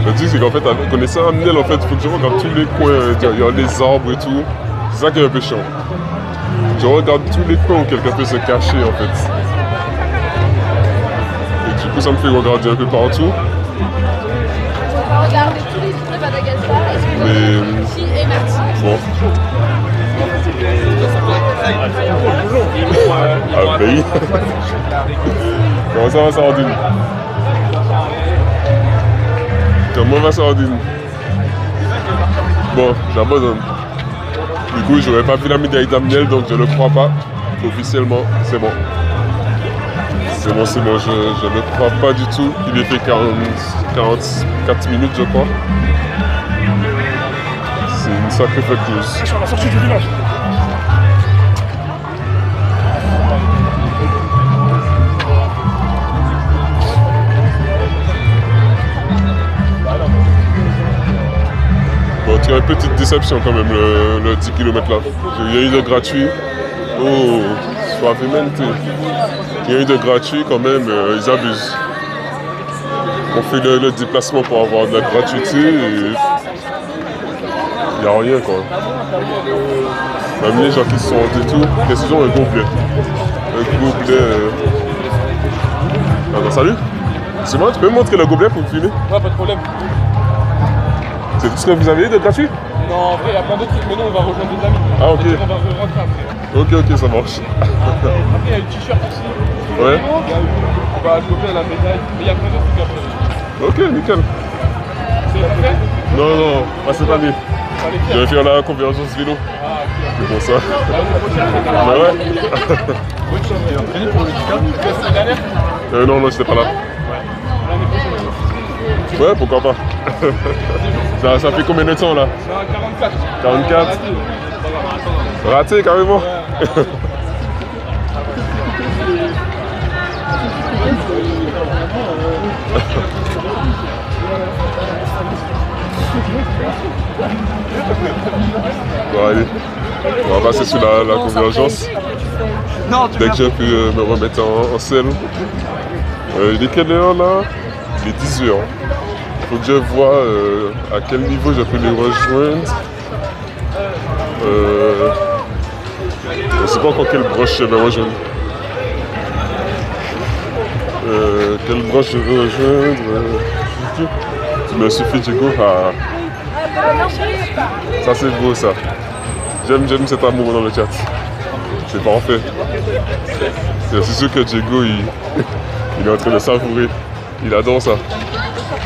Le truc c'est qu'en fait, en connaissant Amnel, en fait, il faut que je regarde tous les coins, il y a les arbres et tout. C'est ça qui est un peu chiant. Je regarde tous les coins où quelqu'un peut se cacher en fait. Et du coup ça me fait regarder un peu partout. On va regarder tous les trucs de Madagascar. Est-ce que Mais Lucie et Marty? bon. Ah pays. Comment ça va Sardine? Comment va Sardine? Bon, j'abandonne. Du coup, j'aurais pas vu la médaille d'Amnel, donc je ne crois pas. Officiellement, c'est bon. C'est bon, je ne crois pas du tout. Il est fait 44 minutes, je crois. C'est une sacrée fake news. Sur la sortie du village. Bon, tu as une petite déception quand même, le 10 km là. Il y a eu de gratuit. Oh, suavemente. Il y a eu de gratuit quand même, ils abusent. On fait le déplacement pour avoir de la gratuité et il n'y a rien quoi. Même les gens qui sont et tout, qu'est-ce qu'ils ont? Un gobelet. Un gobelet. Attends, salut. C'est moi, tu peux me montrer le gobelet pour me filmer? Ouais, pas de problème. C'est tout ce que vous avez eu de gratuit? Non, en vrai, il y a plein d'autres trucs, mais non, on va rejoindre des amis. Ah, ok. On va rentrer après. Ok, ça marche. Après, il y a le t-shirt aussi. Ouais. On va choper la médaille. Mais il y a plein d'autres trucs après. Ok, nickel. C'est pas fait? Non, cette année. Je vais faire la convergence vélo. C'est pour ça. Bah ouais. T'es entraîné pour le handicap? La semaine dernière? Non, j'étais pas là. L'année prochaine. Ouais, pourquoi pas. ça fait combien de temps là? 44. 44. Raté carrément. Bon allez, on va passer sur la convergence. Dès que j'ai pu me remettre en selle. Il est quelle heure là? Il est 10h. Il faut que je vois à quel niveau je peux les rejoindre. Je ne sais pas encore quelle broche je vais rejoindre. Quelle broche je vais rejoindre. Il me suffit du coup à... Ça c'est beau ça. J'aime cet amour dans le chat. C'est parfait. C'est sûr que Diego il est en train de savourer. Il adore ça.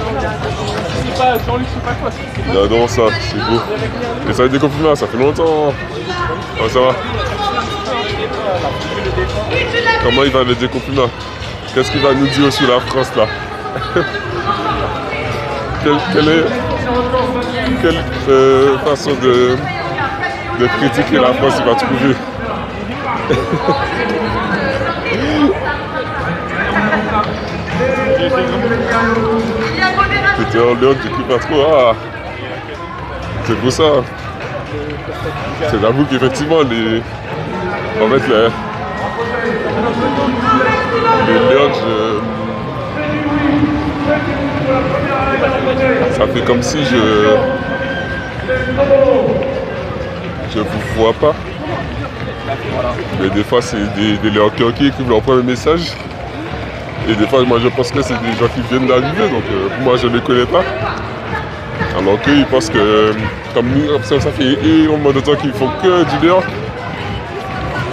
C'est pas Jean-Luc, c'est pas quoi. J'adore ça, c'est beau. Et ça va être des compliments, ça fait longtemps. Ah, ça va. Comment il va le décompliments? Qu'est-ce qu'il va nous dire sur la France là? Quelle façon de critiquer la France il va trouver? C'était en Léon, tu pas trop. Ah, c'est pour ça. C'est j'avoue qu'effectivement, en fait, les Léon, ça fait comme si je vous vois pas. Mais des fois, c'est des Léon qui écrivent leur premier message. Et des fois, moi, je pense que c'est des gens qui viennent d'arriver, donc moi, je ne les connais pas. Alors qu'ils pensent que, comme nous, ça fait énormément de temps qu'ils font que du Léon.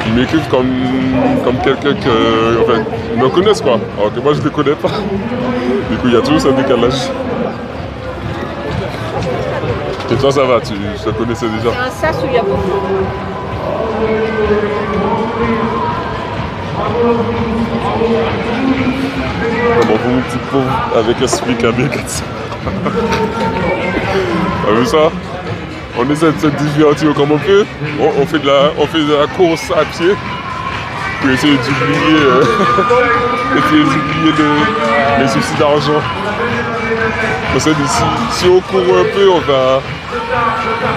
Ils m'écrivent comme quelqu'un que, en fait, ils me connaissent, quoi. Alors que moi, je ne les connais pas. Du coup, il y a toujours ce décalage. Et toi, ça va, je te connaissais déjà. C'est un sas où il y a beaucoup. Comment vous, petite pauvre, avec un SMIC à bien 400. T'as vu ça? On essaie de se divertir comme on peut. On fait de la course à pied pour essayer d'oublier les soucis d'argent. On s'est dit, si on court un peu, on va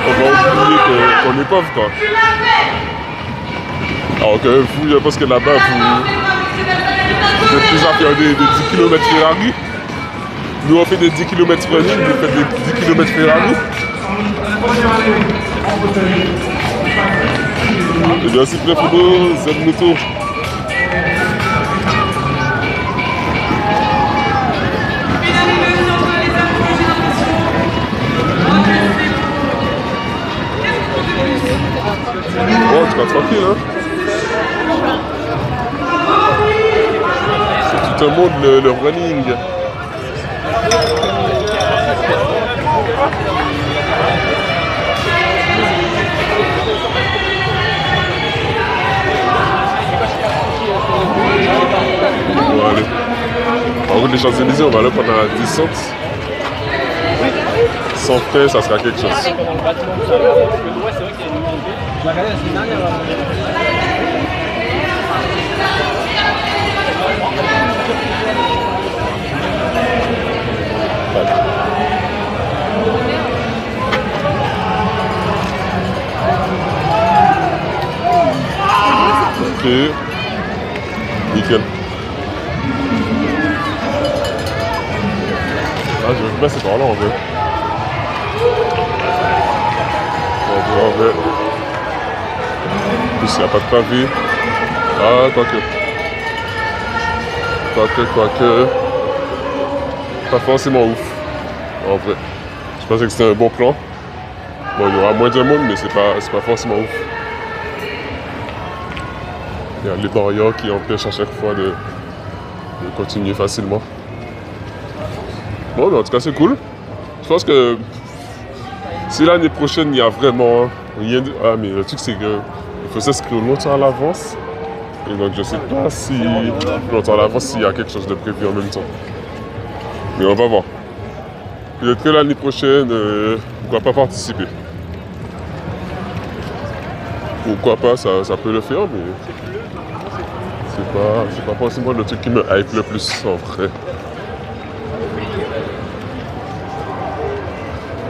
oublier qu'on est pauvre, quoi. Alors que vous, je pense que là-bas, vous êtes plus à faire des 10 km Ferrari. Nous, on fait des 10 km running, vous faites des 10 km Ferrari. Et bien, c'est prêt pour nous, cette moto. Oh, tu vas tranquille, hein? C'est tout un monde, le running. On va aller. En route des Champs-Élysées, on va aller pendant la descente. Sans frais, ça sera quelque chose. Ok, nickel. Ah, je vais passer par là en vrai. En vrai. En plus, il n'y a pas de pavé. Ah, quoique. Pas forcément ouf. En vrai. Je pensais que c'était un bon plan. Bon, il y aura moins de monde, mais c'est pas forcément ouf. Il y a les barrières qui empêchent à chaque fois de continuer facilement. Bon, mais en tout cas, c'est cool. Je pense que si l'année prochaine, il y a vraiment rien de... Ah, mais le truc, c'est qu'il faut s'inscrire longtemps à l'avance. Et donc, je sais pas si longtemps à l'avance, s'il y a quelque chose de prévu en même temps. Mais on va voir. Peut-être que l'année prochaine, pourquoi pas participer. Pourquoi pas, ça peut le faire, mais c'est pas forcément le truc qui me hype le plus en vrai.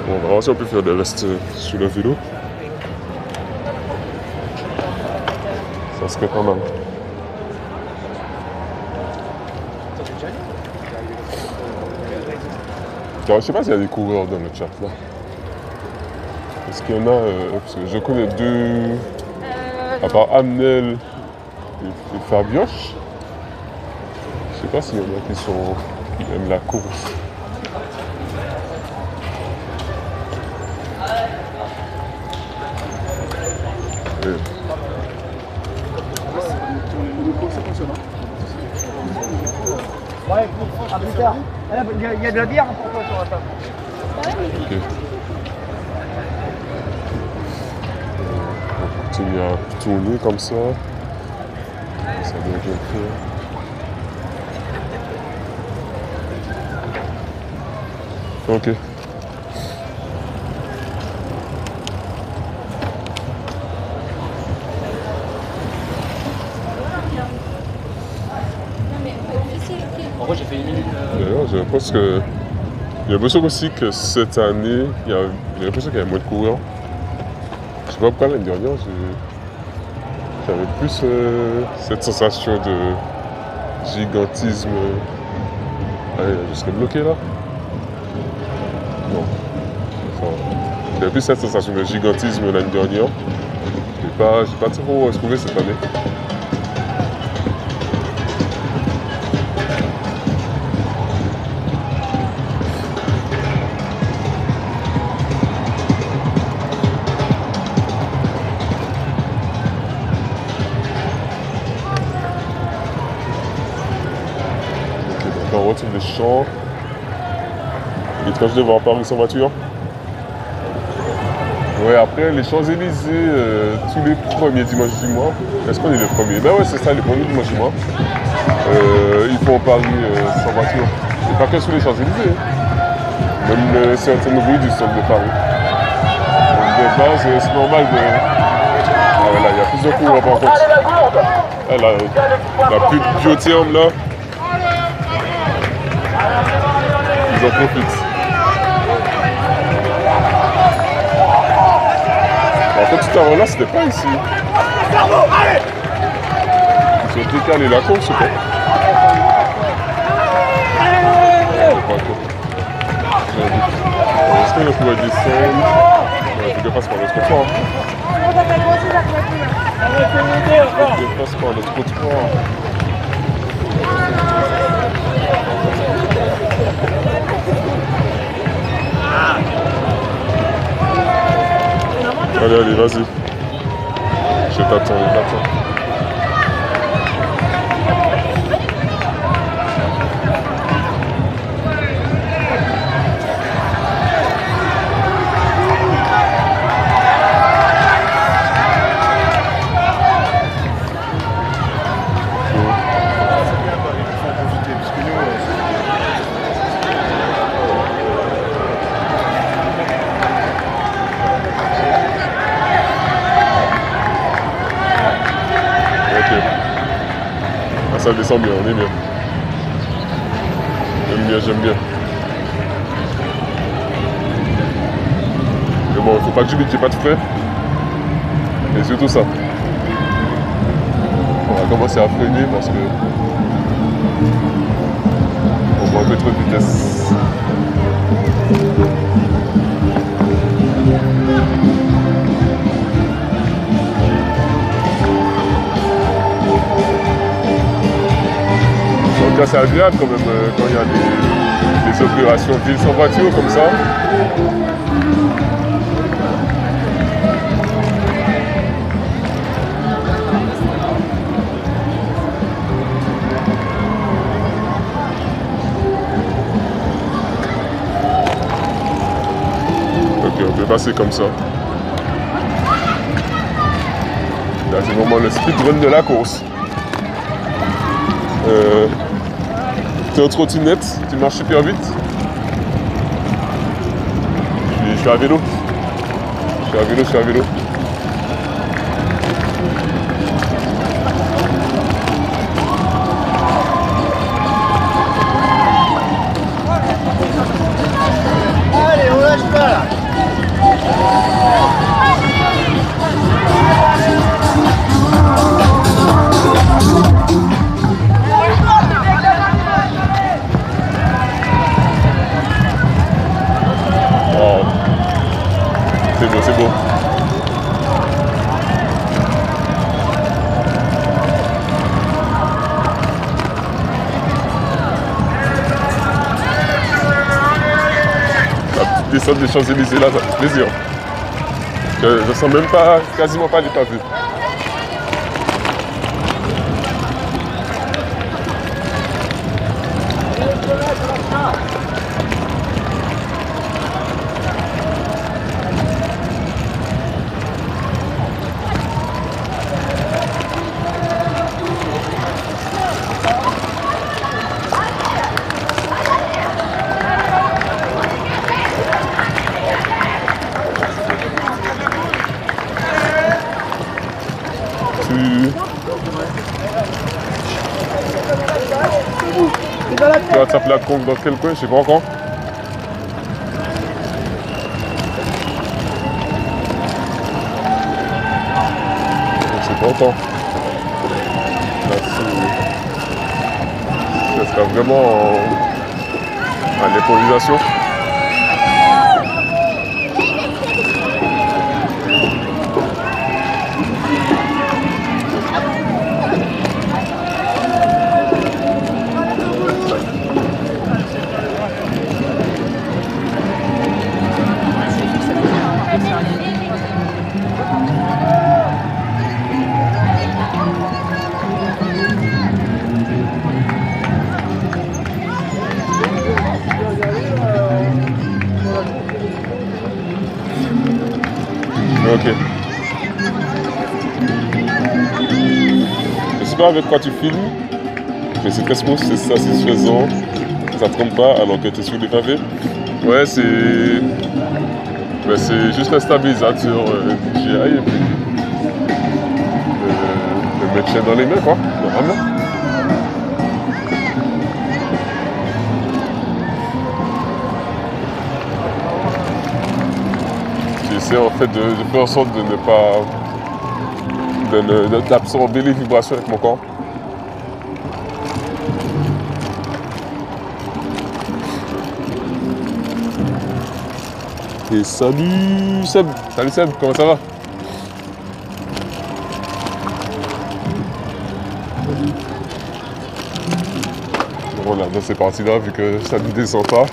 Bon, on va voir si on peut faire le reste sur le vélo. Ça serait pas mal. Alors, je sais pas s'il y a des coureurs dans le chat là. Est-ce qu'il y en a parce que je connais deux, à part Amnel et Fabioche. Je sais pas s'il y en a qui aiment la course. Ouais, à plus tard. Il y a de la bière pour toi sur la table. Ok. On continue à tourner comme ça. Ça doit bien le faire. Ok. En vrai, j'ai fait une minute. D'ailleurs, je pense que. J'ai l'impression aussi que cette année, j'ai l'impression qu'il y a moins de coureurs. Je sais pas pourquoi l'année dernière, j'avais plus cette sensation de gigantisme. Allez, je serais bloqué là? Non. Enfin, j'avais plus cette sensation de gigantisme l'année dernière. J'ai pas trop retrouvé cette année. On retrouve les champs. Étrange de voir Paris sans voiture. Ouais, après les Champs-Élysées, tous les premiers dimanches du mois. Est-ce qu'on est les premiers? Ben ouais, c'est ça, les premiers dimanches du mois. Ils font Paris sans voiture. Et pas que sur les Champs-Élysées. Même certaines rues du centre de Paris. Donc de base, c'est normal de. Ah ouais, là, il y a plus de coureurs par contre. Là, la pub Biotherm là. Ils en profitent. En fait, tout à l'heure là, c'était pas ici. Ils ont décalé la course ou pas? Est-ce qu'on pourrait descendre? Je dépasse par le trottoir. Je dépasse par le trottoir. Allez, vas-y. Je t'attends. Ça descend bien, on est bien. J'aime bien. Mais bon, faut pas que j'oublie qu'il n'y ait pas de frais. Et surtout ça. On va commencer à freiner parce que on voit un peu trop de vitesse. C'est agréable quand même quand il y a des opérations ville sans voiture comme ça. Ok, on peut passer comme ça. Là c'est vraiment le speedrun de la course. T'es en trottinette, tu marches super vite. Je suis à vélo. Je suis à vélo. Allez, on lâche pas là. C'est beau. La petite descente des Champs-Élysées là, ça fait plaisir. Je sens même pas, quasiment pas les pavés. Tu vas taper la conque dans quel coin? Je sais pas encore. C'est pas encore. Là, ça sera vraiment en improvisation. Ok. Je sais pas avec quoi tu filmes, mais c'est très smooth, c'est satisfaisant, ça trempe pas alors que tu es sur des pavés. Ouais, c'est juste un stabilisateur DJI et puis le maintien dans les mains quoi, normalement. J'essaie en fait de faire en sorte de ne pas d'absorber les vibrations avec mon corps. Et salut Seb, comment ça va? Voilà, dans ces parties-là, vu que ça ne descend pas,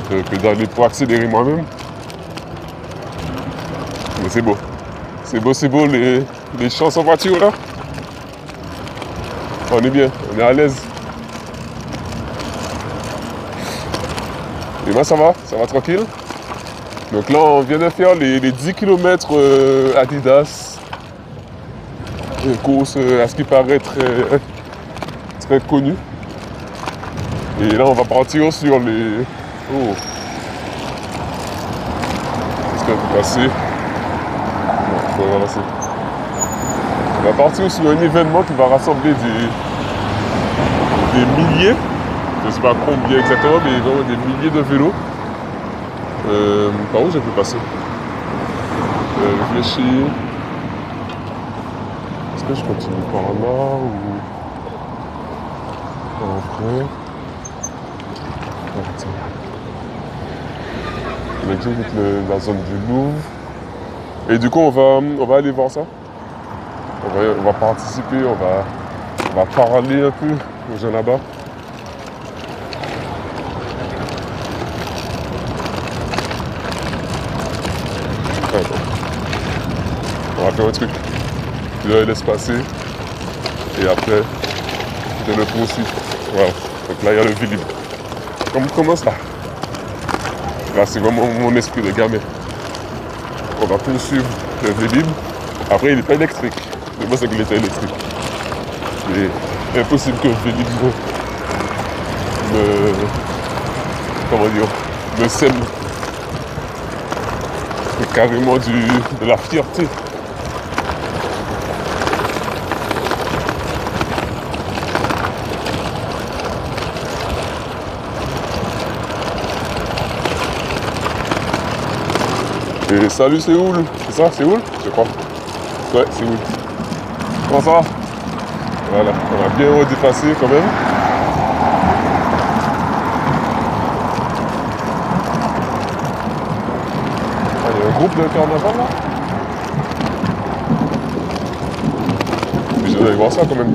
je peux d'aller pour accélérer moi-même. Mais c'est beau. C'est beau les champs en voiture là. On est bien, on est à l'aise. Et moi ça va tranquille. Donc là on vient de faire les 10 km Adidas. Une course à ce qui paraît très connue. Et là on va partir sur les... Oh. Est-ce qu'on peut passer? On va partir sur un événement qui va rassembler des milliers, je ne sais pas combien exactement, mais vraiment des milliers de vélos. Par où j'ai pu passer? Réfléchir. Est-ce que je continue par là ou après? On a toute la zone du Louvre. Et du coup, on va aller voir ça. On va participer, on va parler un peu aux gens là-bas. On va faire un truc. Je le laisse passer. Et après, je le poursuis. Voilà. Donc là, il y a le Vélib. Comment ça? Là, c'est vraiment mon esprit de gamin. On va poursuivre le Vélib. Après, il n'est pas électrique. Mais moi, c'est qu'il était électrique. C'est impossible que le Vélib me sème. C'est carrément de la fierté. Et salut Séoul, c'est ça, Séoul? Je crois. Ouais, Séoul. Comment ça va? Voilà, on a bien redépassé quand même. Ah, il y a un groupe de carnaval là? Mais je vais voir ça quand même.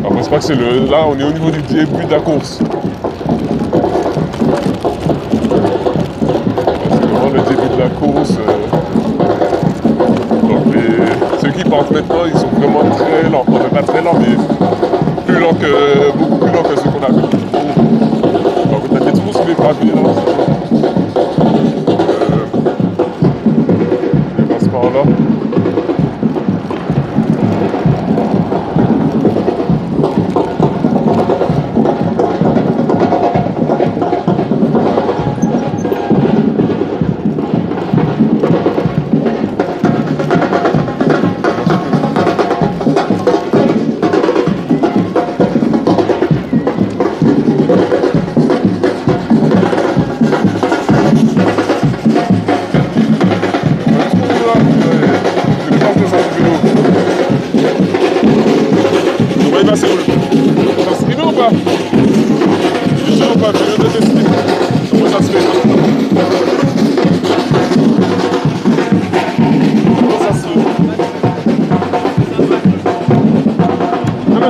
Après, c'est pas que c'est le... Là, on est au niveau du début de la course. Le début de la course. Donc ceux qui partent maintenant, ils sont vraiment très lents. Enfin, pas très lents, mais beaucoup plus lents que ceux qu'on a vus. Donc on était toujours sur les graviers là. On passe par là.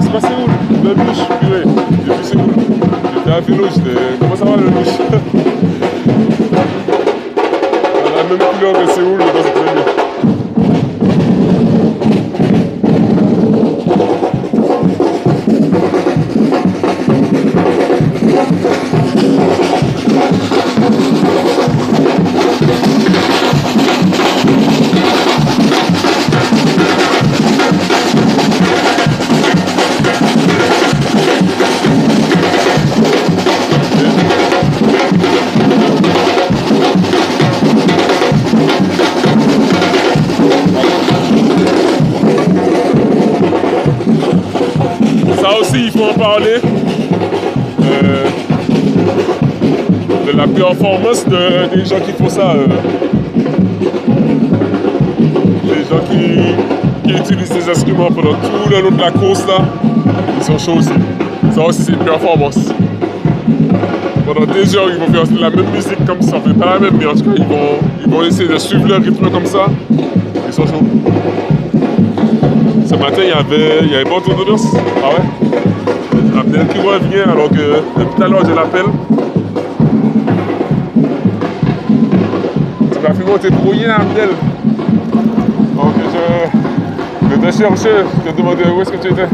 c'est pas Séoul, le Louche, purée. Depuis Séoul. J'étais à vélo, comment ça va le Louche? On a la même couleur que Séoul, mais pas c'est très bien. Ça aussi, il faut en parler de la performance des gens qui font ça. Les gens qui utilisent ces instruments pendant tout le long de la course là, ils sont chauds aussi. Ça aussi, c'est une performance. Pendant des heures, ils vont faire la même musique comme ça, fait pas la même, mais en tout cas, ils vont essayer de suivre le rythme comme ça. Ils sont chauds. Ce matin, il y avait pas autour d'audience. Ah ouais? Abdel qui revient alors que depuis tout à l'heure, je l'appelle. Tu m'as fait monter brouillé, Abdel. Donc je te cherchais, je te demandais où est-ce que tu étais.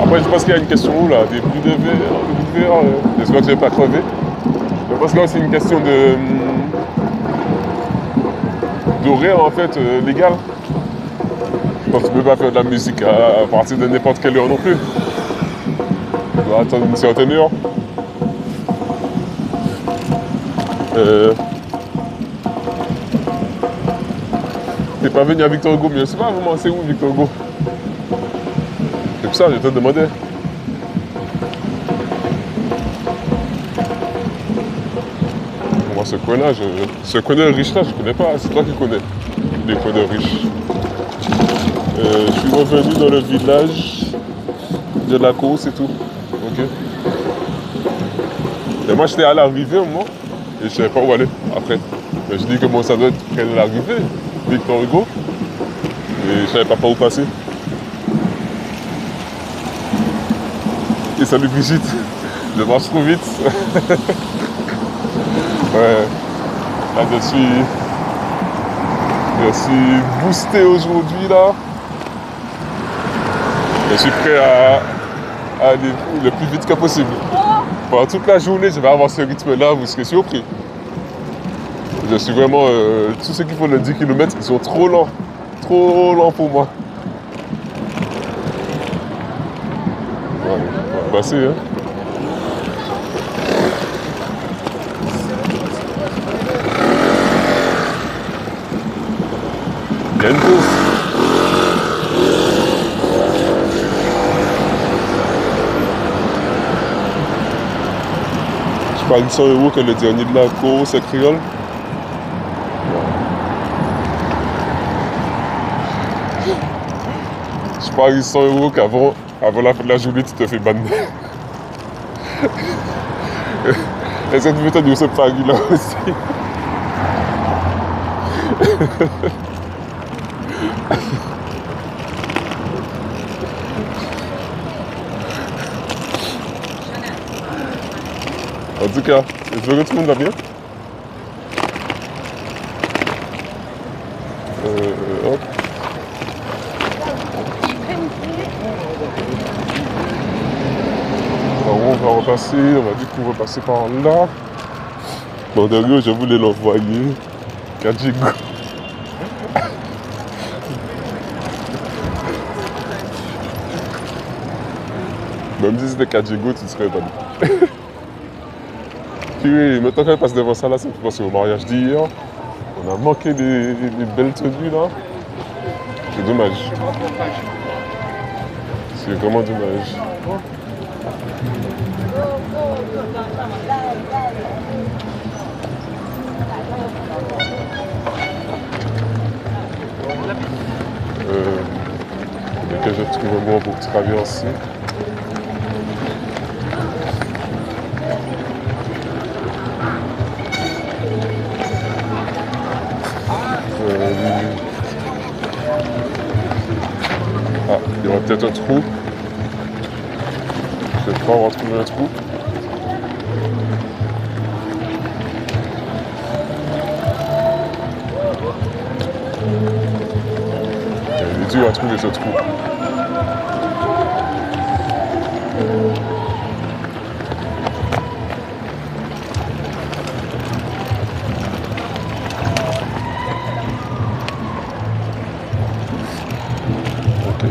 Après, je pense qu'il y a une question où là, des bruits de verre, j'espère que je vais pas crever. Je pense qu'il y a aussi une question d'horaire en fait, légal. Donc tu peux pas faire de la musique à partir de n'importe quelle heure non plus. Tu dois attendre une certaine heure. T'es pas venu à Victor Hugo, mais je sais pas vraiment c'est où Victor Hugo. C'est pour ça que je te demandais. Moi ce coin-là, ce coin riche là, je connais pas, c'est toi qui connais les coins riches. Je suis revenu dans le village de la course et tout. Ok. Et moi j'étais à l'arrivée au moment et je savais pas où aller après. Mais je dis que bon ça doit être près de l'arrivée, Victor Hugo. Et je savais pas par où passer. Et salut Brigitte, je marche trop vite. Ouais. Là je suis boosté aujourd'hui là. Je suis prêt à aller le plus vite que possible. Pendant toute la journée, je vais avoir ce rythme-là, vous serez surpris. Je suis vraiment... tous ceux qui font le 10 km, ils sont trop lents pour moi. Voilà, on va passer, hein. Il y a une course. Je parie 100 € que le dernier de la course est créole. Je parie 100 € qu'avant la fin de la journée, tu te fais banner. Est-ce que tu veux te dire ce pari-là aussi? En tout cas, j'espère que tout le monde va bien. Hop. Alors on va repasser, on va du coup repasser par là. Bon derrière je voulais l'envoyer. Kajigo. Même si c'était Kajigo, tu serais pas dit. Puis maintenant qu'elle passe devant ça là, ça me fait penser au mariage d'hier. On a manqué des belles tenues là. C'est dommage. C'est vraiment dommage. Dès que je trouve un moment pour traverser. peut-être un trou. Je crois avoir trouvé un trou. Il est dur à trouver ce trou. Ok.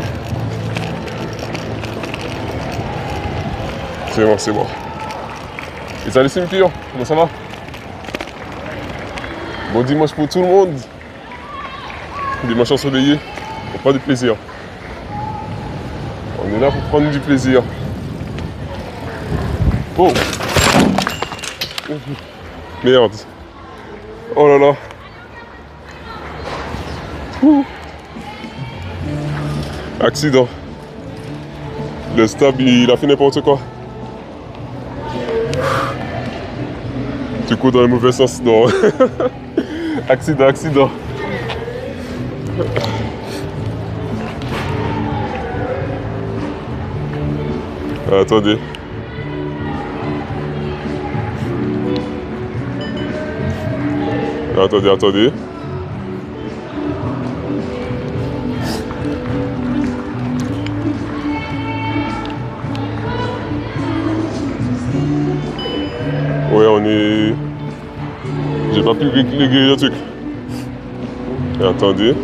C'est bon, c'est bon. Et ça, les cimetières, comment ça va? Bon dimanche pour tout le monde. Dimanche ensoleillé, pour prendre du plaisir. On est là pour prendre du plaisir. Oh! Merde. Oh là là. Ouh. Accident. Le stab, il a fait n'importe quoi. Du coup, dans le mauvais sens, non. Accident, accident. Attendez. Attendez, attendez. Ouais, on est... J'ai pas pu régler le truc. Attendez.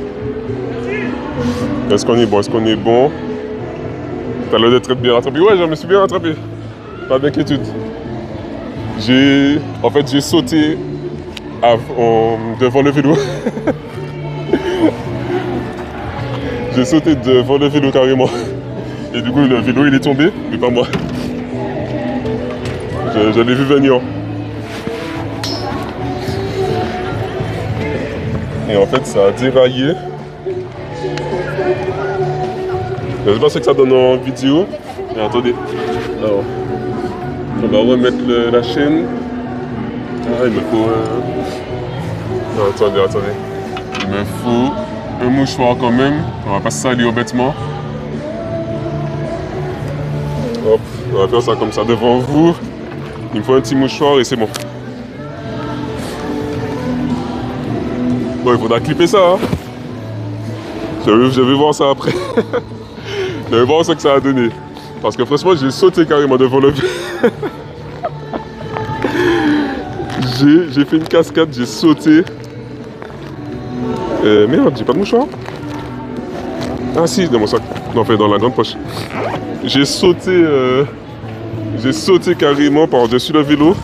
Est-ce qu'on est bon? Est-ce qu'on est bon? T'as l'air d'être bien rattrapé. Ouais, je me suis bien rattrapé. Pas d'inquiétude. En fait, j'ai sauté devant le vélo. J'ai sauté devant le vélo carrément. Et du coup, le vélo, il est tombé, mais pas moi. Je l'ai vu venir. Et en fait, ça a déraillé. Je sais pas ce que ça donne en vidéo. Mais attendez. Alors, on va remettre la chaîne. Ah, il me faut... Non, attendez, attendez. Il me faut un mouchoir quand même. On va pas se salir bêtement. Hop, on va faire ça comme ça devant vous. Il me faut un petit mouchoir et c'est bon. Bon, il faudra clipper ça. Hein. Je vais voir ça après. Je vais voir ce que ça a donné. Parce que franchement, j'ai sauté carrément devant le... J'ai fait une cascade, j'ai sauté. Merde, j'ai pas de mouchoir. Ah si, dans mon sac. Non, enfin, dans la grande poche. J'ai sauté carrément par-dessus le vélo.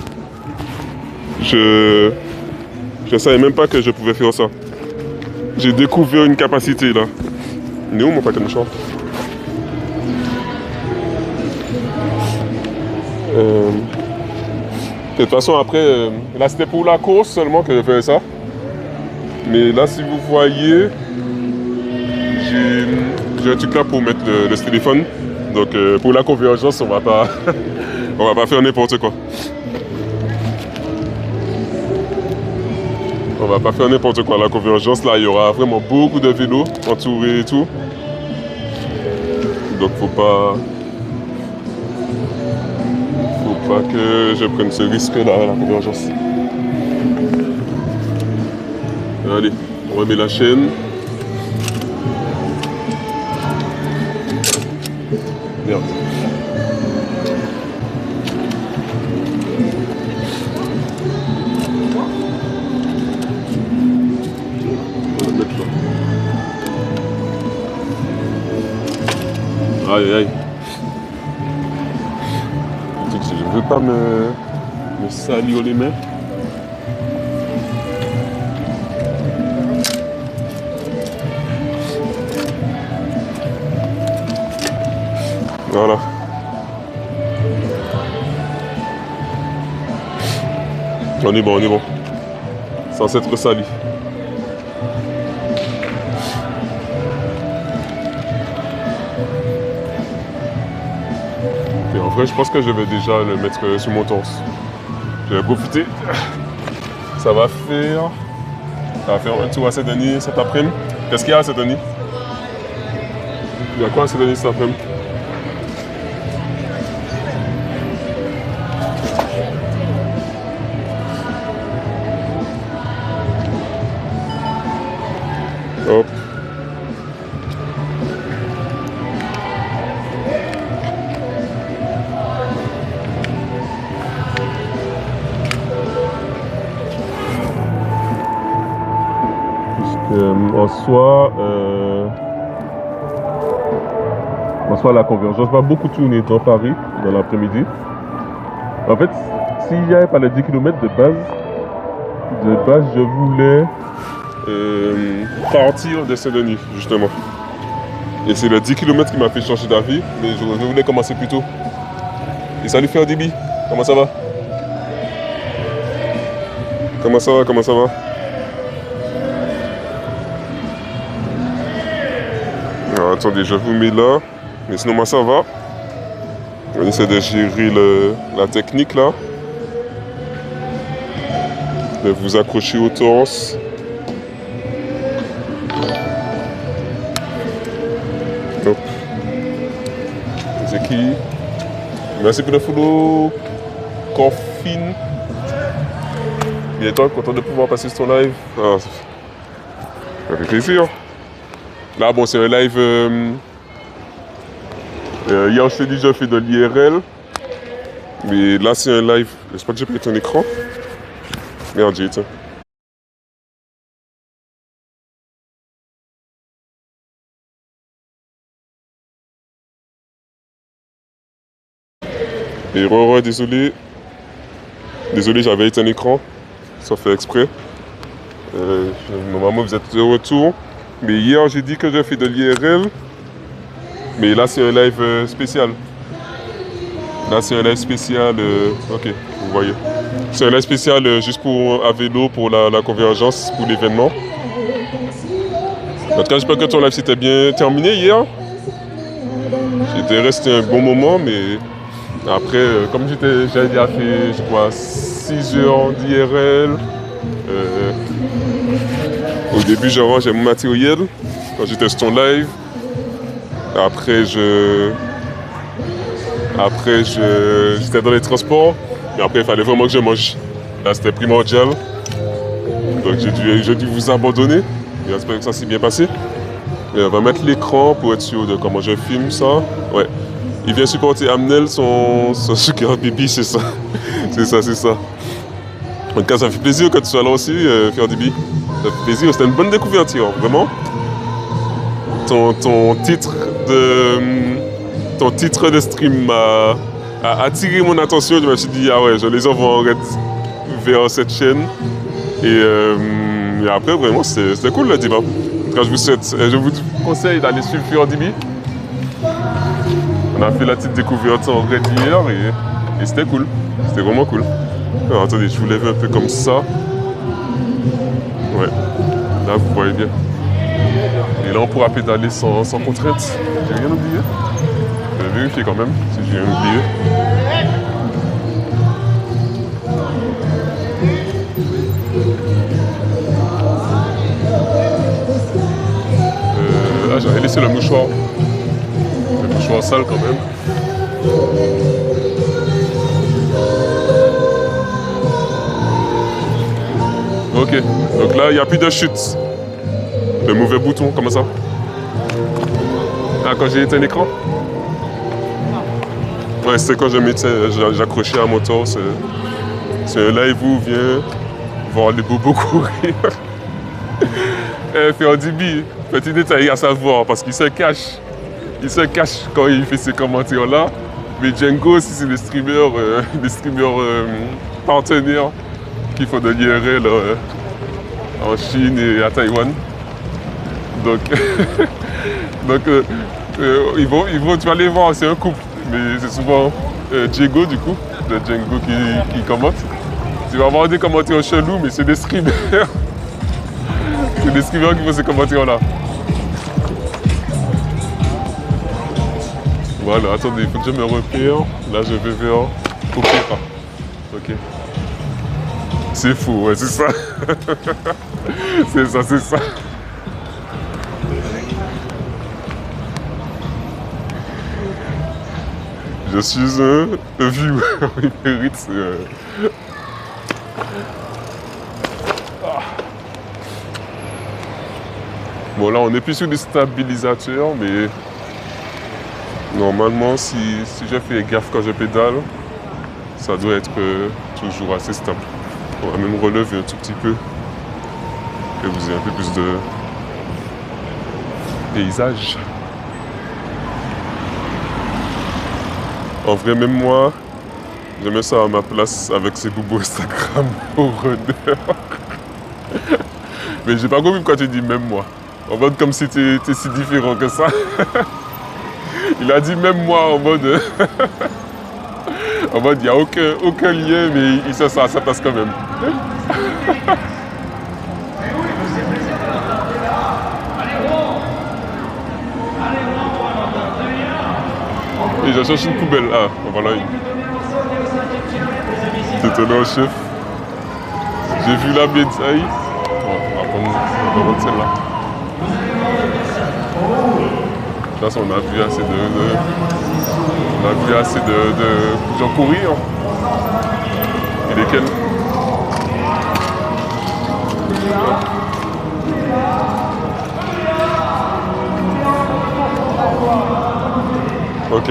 Je savais même pas que je pouvais faire ça. J'ai découvert une capacité là. Il est où mon paquet de mouchoirs? De toute façon, après, là c'était pour la course seulement que je faisais ça. Mais là, si vous voyez, j'ai un truc là pour mettre le téléphone. Donc pour la convergence, on va pas faire n'importe quoi. On va pas faire n'importe quoi. La convergence, là, il y aura vraiment beaucoup de vélos entourés et tout. Donc faut pas que je prenne ce risque-là à la convergence. Allez, on remet la chaîne. Merde. On va la mettre là. Aïe aïe. Je veux pas me salir les mains. Voilà. On est bon, on est bon. Sans s'être sali. Et en vrai, je pense que je vais déjà le mettre sur mon torse. Je vais profiter. Ça va faire un tour à Saint-Denis cet après-midi. Qu'est-ce qu'il y a à Saint-Denis? Il y a quoi à se donner cet après-midi? Hop. En soi, la convergence va beaucoup tourner dans Paris dans l'après-midi. En fait, s'il n'y avait pas les 10 km de base, je voulais partir de Saint-Denis, justement. Et c'est le 10 km qui m'a fait changer d'avis, mais je voulais commencer plus tôt. Et salut Ferdibi, comment ça va? Comment ça va? Comment ça va? Alors, attendez, je vous mets là. Mais sinon, moi ça va. On essaie de gérer la technique là. De vous accrocher au torse. Hop. C'est qui? Merci pour le follow. Coffin. Et toi, content de pouvoir passer sur ton live. Ah, ça fait plaisir. Là, bon, c'est un live. Hier, je t'ai dit, j'ai fait de l'IRL. Mais là, c'est un live. J'espère que j'ai pas éteint ton écran. Merde, j'ai éteint. Et désolé. Désolé, j'avais éteint l'écran. Ça fait exprès. Normalement, vous êtes de retour. Mais hier, j'ai dit que j'ai fait de l'IRL. Mais là, c'est un live spécial. Là, c'est un live spécial. Ok, vous voyez. C'est un live spécial juste pour à vélo, pour la convergence, pour l'événement. En tout cas, j'espère que ton live s'était bien terminé hier. J'étais resté un bon moment, mais après, comme j'avais déjà fait, je crois, 6 heures d'IRL. Au début, j'ai mon matériel quand j'étais sur ton live. Après, j'étais dans les transports. Mais après, il fallait vraiment que je mange. Là, c'était primordial. Donc, j'ai dû vous abandonner. J'espère que ça s'est bien passé. Et on va mettre l'écran pour être sûr de comment je filme ça. Ouais. Il vient supporter Amnel, son sugar baby, c'est ça. C'est ça. En tout cas, ça fait plaisir que tu sois là aussi, Ferdibi. Ça fait plaisir, c'était une bonne découverte hier, vraiment. Ton titre de stream a attiré mon attention. Je me suis dit, ah ouais, je les envoie en raid vers cette chaîne. Et après, vraiment, c'était cool le débat. En tout cas, je vous conseille d'aller suivre Ferdibi. On a fait la petite découverte en raid hier et c'était cool. C'était vraiment cool. Alors, attendez, je vous lève un peu comme ça. Ouais, là vous voyez bien. Et là on pourra pédaler sans contrainte. J'ai rien oublié. Je vais vérifier quand même si j'ai rien oublié. Là j'avais laissé le mouchoir. Le mouchoir sale quand même. Ok, donc là il n'y a plus de chute. Le mauvais bouton, comment ça? Ah, quand j'ai éteint l'écran? Ouais, c'était quand j'accrochais à mon torse. C'est un live où on vient voir les bobos courir. Ferdibi, petit détail à savoir, parce qu'il se cache. Il se cache quand il fait ces commentaires-là. Mais Django aussi, c'est des streamers partenaires qui font de l'IRL en Chine et à Taïwan. Donc, tu vas les voir, c'est un couple. Mais c'est souvent Diego du coup, de Django qui commente. Tu vas avoir des commentaires chelous, mais c'est des streamers. C'est des streamers qui font ces commentaires-là. Voilà, attendez, il faut que je me repère. Là, je vais vers Opéra. Ok. C'est fou, ouais, c'est ça. c'est ça. Je suis un viewer Uber Eats. Bon, là, on n'est plus sur des stabilisateurs, mais normalement, si je fais gaffe quand je pédale, ça doit être toujours assez stable. On va même relever un tout petit peu, que vous ayez un peu plus de paysage. En vrai, même moi, je mets ça à ma place avec ces boubous Instagram au runner. Mais j'ai pas compris pourquoi tu dis même moi. En mode comme si t'es si différent que ça. Il a dit même moi en mode... en mode, il n'y a aucun lien, mais il se sent à sa place quand même. Et je cherche une poubelle. Ah, voilà une. Détenant chef. J'ai vu la médaille. On va prendre celle-là. De toute façon, on a vu assez de gens courir. Hein. Et lesquels? Ok.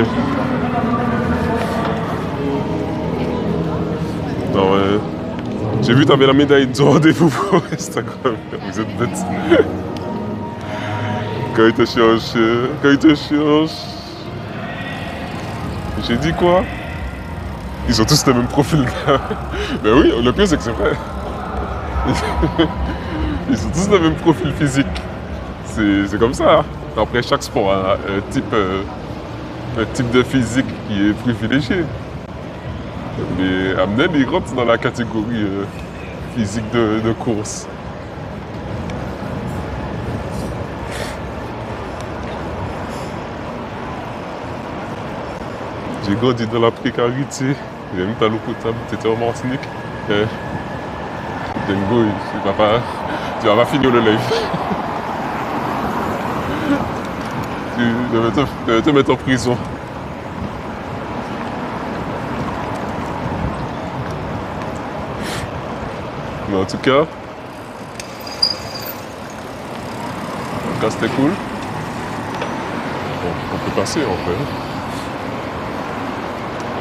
Non, j'ai vu que tu avais la médaille d'or des pour Instagram. Vous êtes bêtes. Quand il te cherche, j'ai dit quoi? Ils ont tous le même profil. Ben oui, le pire c'est que c'est vrai. Ils ont tous le même profil physique. C'est comme ça. Après, chaque sport a un type de physique qui est privilégié. Mais Amnen, il rentre dans la catégorie physique de course. J'ai grandi dans la précarité. J'ai même pas l'eau potable. T'étais en Martinique. Dengo, tu vas pas finir le live. Tu vas te mettre en prison. Mais en tout cas, c'était cool. Bon, on peut passer en fait.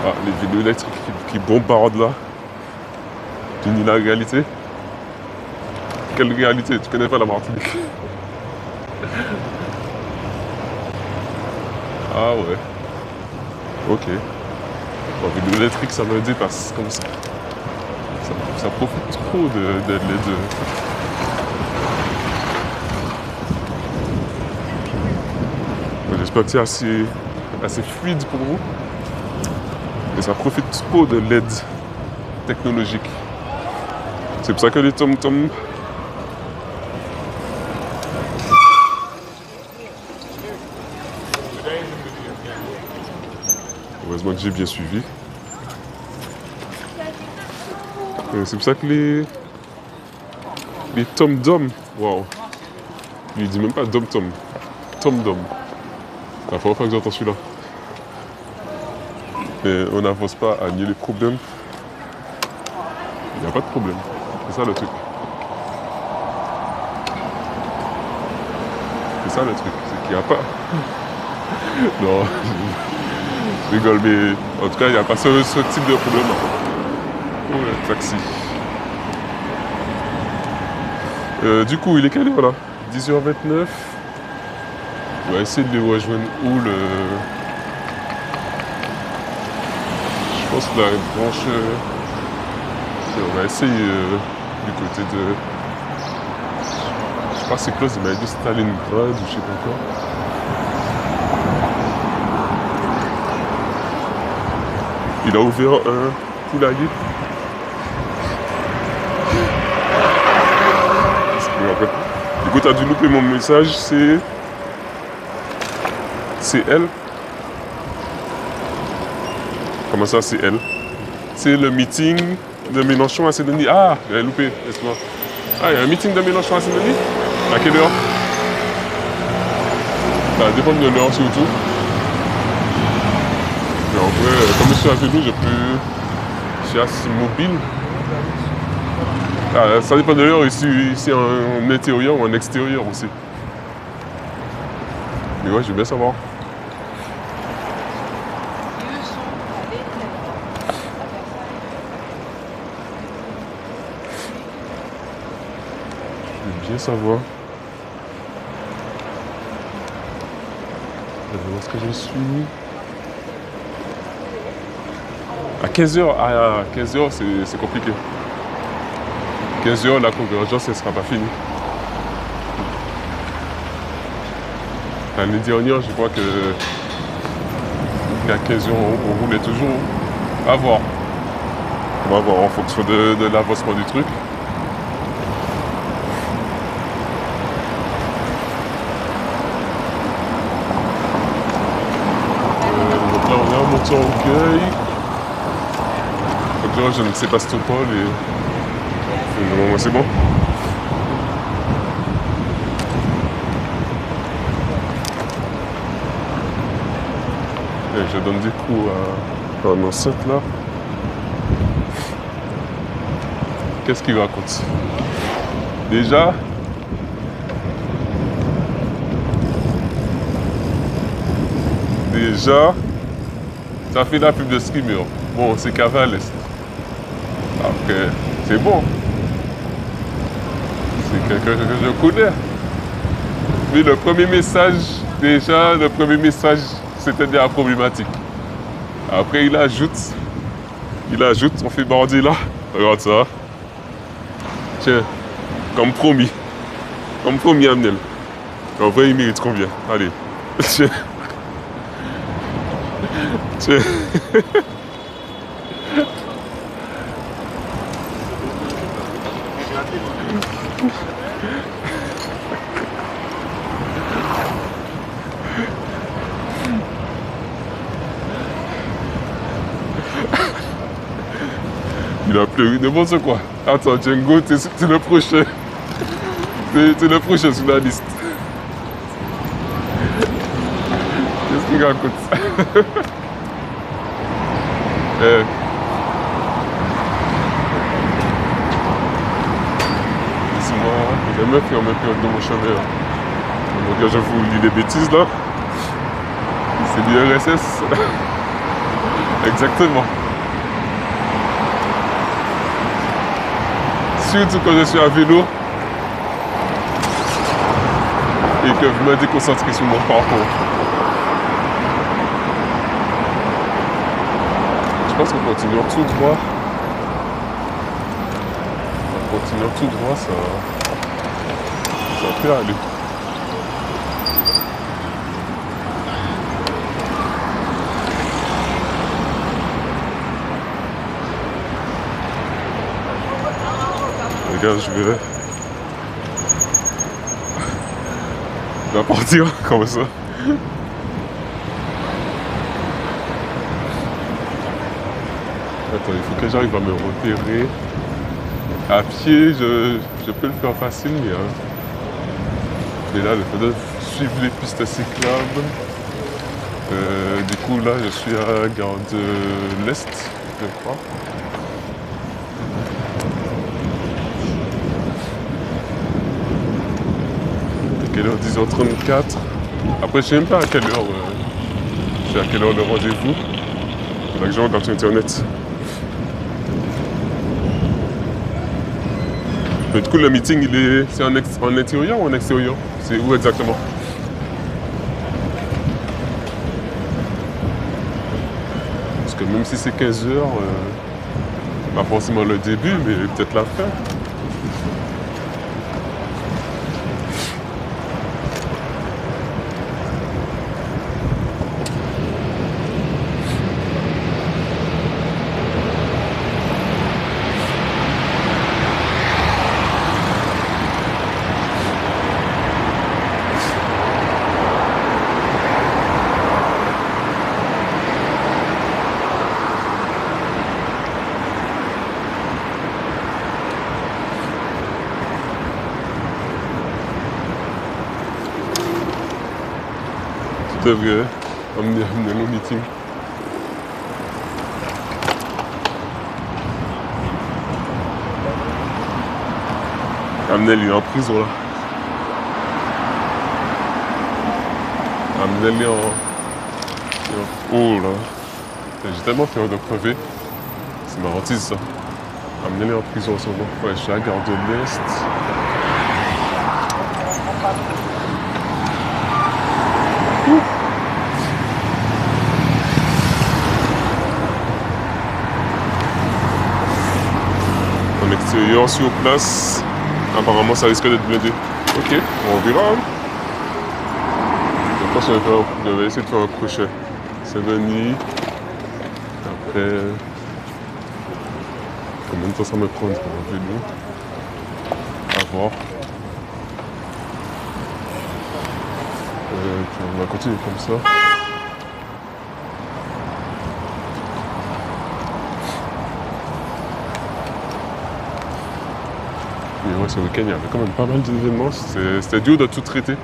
Ah, les vidéos électriques qui bombardent là. Tu nies la réalité? Quelle réalité? Tu connais pas la Martinique? Ah ouais. Ok. Bon, vidéo électrique, ça me dépasse comme ça. Ça profite trop de les deux. Bon, j'espère que c'est assez fluide pour vous. Et ça profite trop de l'aide technologique. C'est pour ça que les tom-tom... Heureusement que j'ai bien suivi. C'est pour ça que les tom-dom... Waouh. Il dit même pas dom-tom. Tom-dom. La première fois que j'entends celui-là. Mais on n'avance pas à nier les problèmes. Il n'y a pas de problème. C'est ça le truc. C'est ça le truc. C'est qu'il n'y a pas... Non, je rigole, mais en tout cas, il n'y a pas ce type de problème. Ouais, taxi. Du coup, il est quelle heure là? 10h29. On va essayer de les rejoindre où le... Je pense que la branche... on va essayer du côté de... Je sais pas c'est close, il m'a dit Stalingrad ou je sais pas quoi. Il a ouvert un poulailler. Du coup, t'as dû louper mon message, c'est elle. Comment ça, c'est elle? C'est le meeting de Mélenchon à Saint-Denis. Ah, j'avais loupé, laisse-moi. Ah, il y a un meeting de Mélenchon à Saint-Denis? À quelle heure? Ça va dépendre de l'heure surtout. Mais en Après, comme je suis à vélo, je suis assez mobile. Ah, ça dépend de l'heure ici en intérieur ou en extérieur aussi. Mais ouais, je veux bien savoir. Je veux bien savoir. Où est-ce que je suis? À 15h, à 15h c'est compliqué. 15h, la convergence ne sera pas finie. L'année dernière, je crois qu'à 15h, on roulait toujours. À voir. On va voir en fonction de l'avancement du truc. Donc là, on est à Montorgueil. Donc là, je ne sais pas Sébastopol et... Non, c'est bon. Et je donne des coups à un enceinte là. Qu'est-ce qu'il raconte? Déjà, ça fait la pub de Skimmer. Bon, c'est Cavalest. Après, c'est bon. C'est quelqu'un que je connais. Mais le premier message, c'était déjà problématique. Après, il ajoute, on fait bandit là. Regarde ça. Tiens, comme promis Amnel. En vrai, il mérite combien? Allez. Tiens. Tiens. Il a pleuré de bon, c'est quoi? Attends, Django, t'es le prochain. T'es le prochain sur la liste. Qu'est-ce qu'il raconte? Laisse-moi, les meufs qui ont même peur de mon chemin. Donc là, je vous lis des bêtises là. C'est du RSS. Exactement. Surtout quand je suis à vélo et que je me déconcentre sur mon parcours. Je pense qu'on continue tout droit. En continuant tout droit, ça peut aller. Regarde, je vais partir comme ça. Attends, il faut que j'arrive à me repérer. À pied, je peux le faire facile, mais là, il faut suivre les pistes cyclables. Du coup, là, je suis à Gare de l'Est, je crois. Quelle heure? 10h34. Après, je sais même pas à quelle heure c'est à quelle heure le rendez-vous. Il faudra que je regarde sur internet. Mais du coup, le meeting, c'est en intérieur ou en extérieur? C'est où exactement? Parce que même si c'est 15h, pas forcément le début, mais peut-être la fin. Je devrais amener au meeting. Amnel il est en prison là. Amnel est en... Oh là. J'ai tellement peur de crever. C'est ma hantise ça. Amnel est en prison en ce moment. Ouais, je suis à la gare de l'Est. En extérieur, sur place. Apparemment, ça risque d'être blindé. Ok, on verra. Hein. Je pense que je vais essayer de faire un crochet. Saint-Denis. Après. Combien de temps ça me prend pour un vélo? À voir. Puis on va continuer comme ça. Mais ouais, ce week-end, il y avait quand même pas mal d'événements. C'était dur de tout traiter.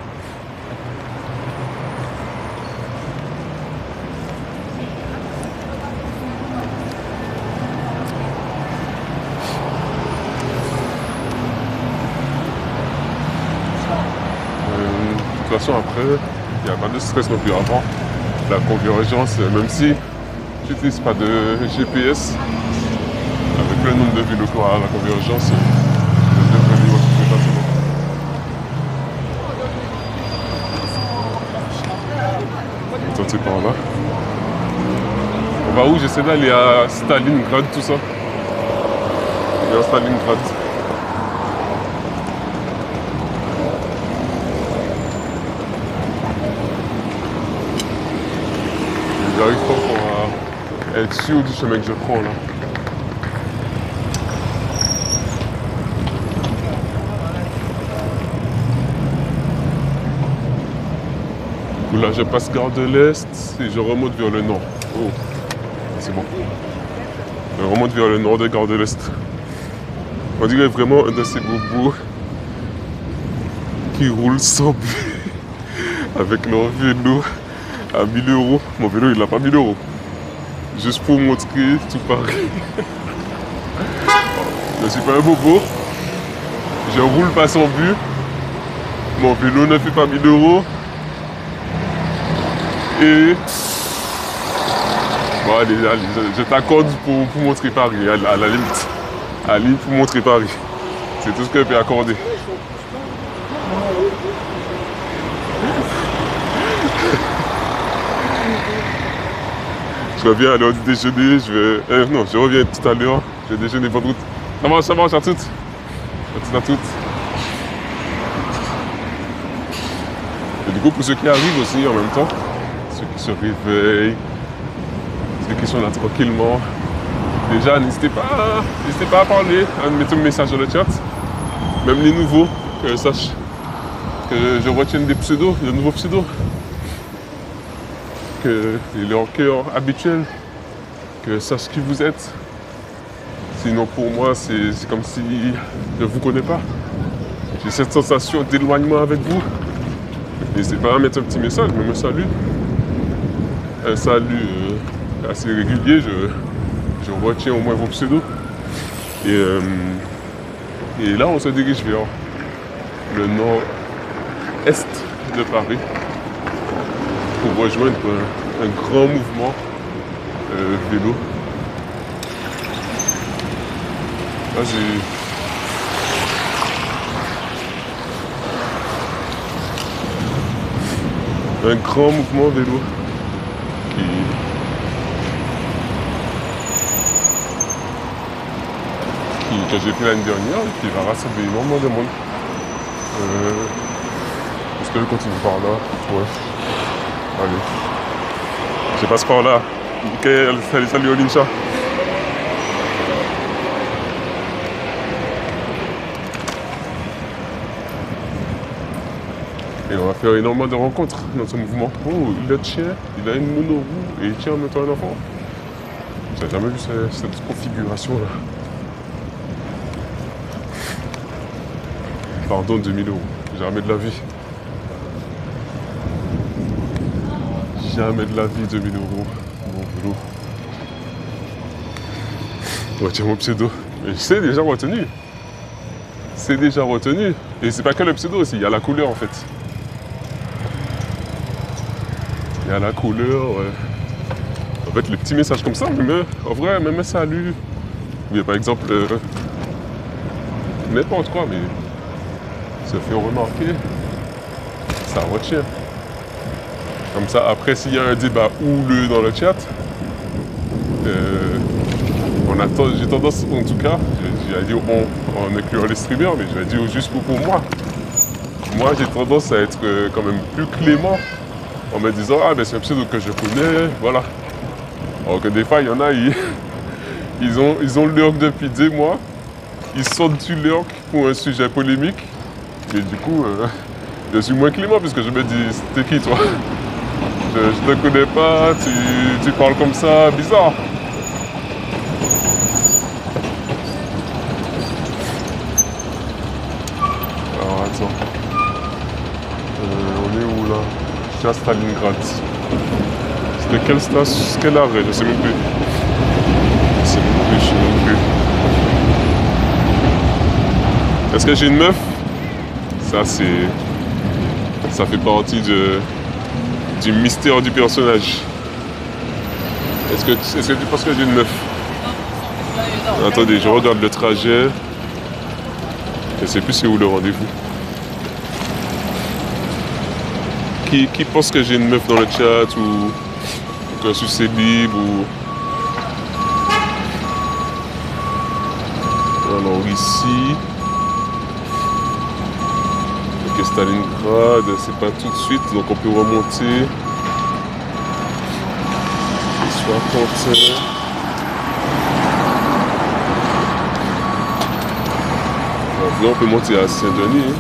De toute façon, après, il n'y a pas de stress non plus avant. La convergence, même si tu n'utilises pas de GPS, avec le nombre de vélos qu'on a à la convergence, je devrais y retrouver facilement. Attends, c'est par là. On va où? J'essaie d'aller à Stalingrad, tout ça. On est à Stalingrad. J'arrive pas encore à être sûr du chemin que je prends là. Du coup là je passe gare de l'Est et je remonte vers le nord. Oh, c'est bon. Je remonte vers le nord de gare de l'Est. On dirait vraiment un de ces bobos qui roulent sans but avec leur vélo. À 1000 €. Mon vélo, il n'a pas 1000 €. Juste pour montrer tout Paris. Je ne suis pas un bobo. Je roule pas sans but. Mon vélo ne fait pas 1000 €. Et... Bon, allez, je t'accorde pour montrer Paris, à la limite. À la limite, pour montrer Paris. C'est tout ce que je peux accorder. Je reviens à l'heure du déjeuner, non, je reviens tout à l'heure, je vais déjeuner votre route. Ça marche à toutes. À toutes. Et du coup, pour ceux qui arrivent aussi en même temps, ceux qui se réveillent, ceux qui sont là tranquillement, déjà, n'hésitez pas à parler, à mettre un message dans le chat. Même les nouveaux, que je sache, que je retienne des pseudos, de nouveaux pseudos. Que leur cœur habituel, que sache qui vous êtes. Sinon pour moi c'est comme si je ne vous connais pas. J'ai cette sensation d'éloignement avec vous. N'hésitez pas à mettre un petit message, même un salut. Un salut assez régulier, je retiens au moins vos pseudos. Et là on se dirige vers le nord-est de Paris. Pour rejoindre un grand mouvement vélo. Là j'ai... un grand mouvement vélo que j'ai fait l'année dernière et qui va rassembler énormément de monde. Est-ce que je continue par là? Ouais. Allez. Je passe par là. Nickel, salut Olincha. Et on va faire énormément de rencontres dans ce mouvement. Oh, il a de chien, il a une monoroue et il tient en même temps un enfant. J'ai jamais vu cette configuration là. Pardon, 2000 €. Jamais de la vie. Jamais de la vie, 2000 €. Mon vélo. Retiens mon pseudo. Mais je sais déjà retenu. c'est déjà retenu. Et c'est pas que le pseudo aussi, il y a la couleur en fait. Il y a la couleur. En fait, les petits messages comme ça, même, en vrai, même un salut. Ou bien par exemple, n'importe quoi, mais se fait remarquer, ça retient. Comme ça, après, s'il y a un débat houleux dans le chat, j'ai tendance, en tout cas, j'ai dit on incluant les streamers, mais je vais dire juste pour moi. Moi, j'ai tendance à être quand même plus clément en me disant ah ben c'est un pseudo que je connais, voilà. Alors que des fois, il y en a, ils ont le lurk depuis des mois, ils sortent du lurk pour un sujet polémique, et du coup, je suis moins clément puisque je me dis t'es qui toi? Je te connais pas, tu parles comme ça, bizarre. Alors attends. On est où là? Je suis à Stalingrad. C'était quelle station? Quel arrêt? Je sais même plus. Je sais même plus. Est-ce que j'ai une meuf? Ça fait partie du mystère du personnage. Est-ce que tu penses que j'ai une meuf? Non. Attendez, je regarde le trajet. Je sais plus c'est où le rendez-vous. Qui pense que j'ai une meuf dans le chat ou que je suis célib ou... Alors ici... Ok, Stalingrad, c'est pas tout de suite, donc on peut remonter. Soit Quentin. Là, on peut monter à Saint-Denis. Hein.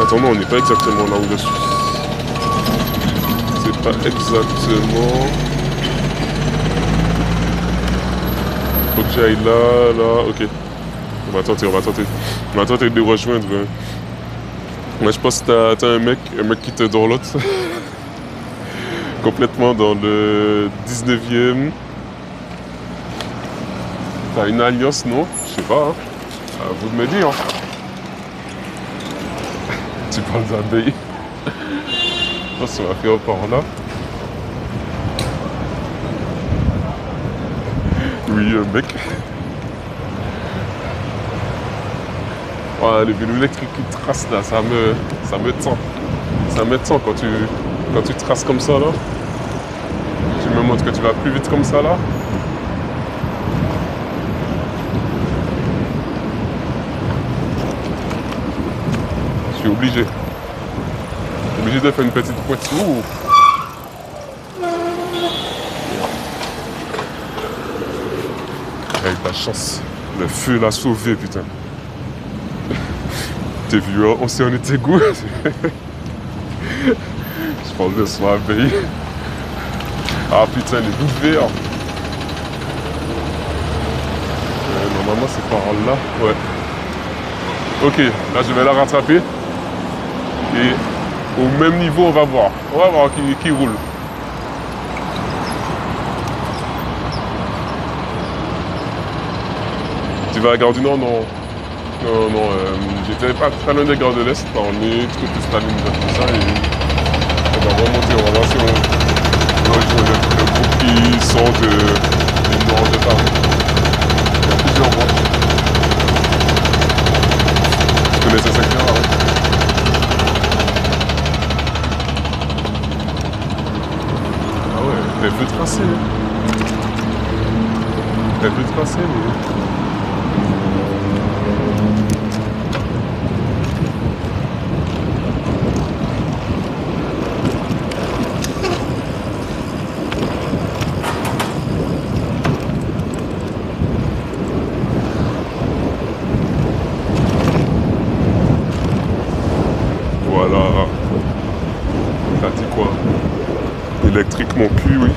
Attends, non, on n'est pas exactement là où je suis. C'est pas exactement... Faut que j'aille là, ok. On va tenter. On va tenter de les rejoindre. Moi, je pense que t'as un mec qui te dorlote. Complètement dans le 19e. T'as une alliance, non? Je sais pas, hein. À vous de me dire. Tu parles d'abeilles. Je pense qu'on va faire par là. Oui, mec. Oh, le vélo électrique qui trace là, ça me tend. Ça me tend quand tu traces comme ça là. Tu me montres que tu vas plus vite comme ça là. Je suis obligé. Obligé de faire une petite pointe. Ouh. Avec ta chance. Le feu l'a sauvé, putain. T'es vu, hein? On s'est en été goût. Je pense que ce soit abeille. Ah putain, les bouts verts. Normalement, c'est par là. Ouais. Ok, là, je vais la rattraper. Et au même niveau, on va voir. On va voir qui roule. Tu vas à Gare du Nord? Non. Non, j'étais pas très loin des Gares de l'Est. On est du côté Stalingrad, tout ça. Et on va remonter, on va voir si on rejoint le groupe qui sort du nord de Paris. Il y a plusieurs voies. Tu connais ce secteur là? Ah ouais, elle peut tracer. Elle peut tracer, mais... Voilà. T'as dit quoi? Électrique mon cul, oui.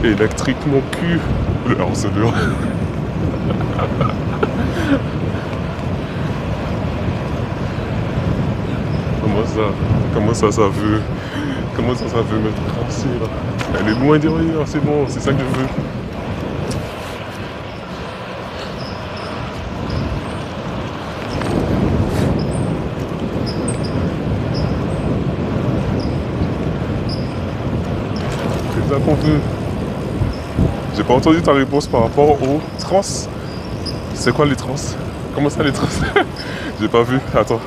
Électrique mon cul. Le harceleur. Comment ça ça veut Comment ça veut me tracer là? Elle est loin derrière, c'est bon, c'est ça que je veux. C'est ça qu'on veut. J'ai pas entendu ta réponse par rapport aux trans. C'est quoi les trans? Comment ça les trans? J'ai pas vu. Attends.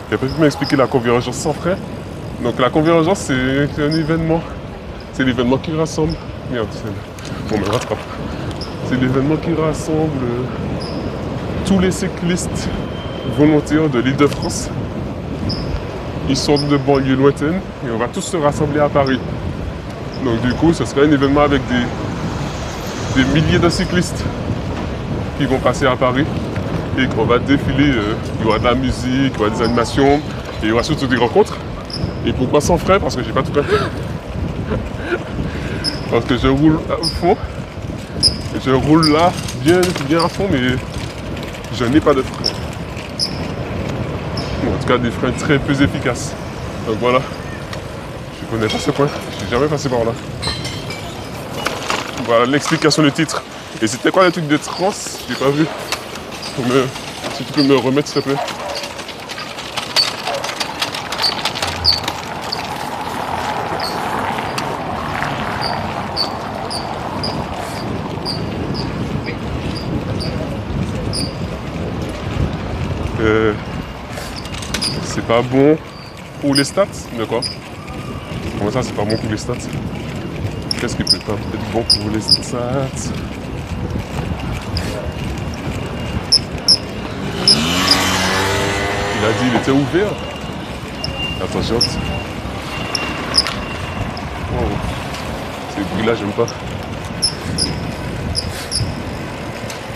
Tu peux m'expliquer la convergence sans frais? Donc la convergence c'est un événement. C'est l'événement qui rassemble. Merde, on me rattrape. C'est l'événement qui rassemble tous les cyclistes volontaires de l'Île-de-France. Ils sortent de banlieues lointaines et on va tous se rassembler à Paris. Donc du coup, ce serait un événement avec des milliers de cyclistes qui vont passer à Paris et qu'on va défiler. Il y aura de la musique, il y aura des animations et il y aura surtout des rencontres. Et pourquoi sans frais? Parce que j'ai pas tout fait. Parce que je roule à fond. Je roule là bien à fond, mais je n'ai pas de frein. En tout cas, des freins très peu efficaces. Donc voilà. Je connais pas ce point. Je suis jamais passé par là. Voilà l'explication du titre. Et c'était quoi le truc de trans? J'ai pas vu. Si tu peux me remettre s'il te plaît. C'est pas bon pour les stats? De quoi? Comment ça c'est pas bon pour les stats? Qu'est-ce qui peut pas être bon pour les stats? Il a dit il était ouvert. Attends, j'ai hâte. Oh. Ces bruits-là, j'aime pas.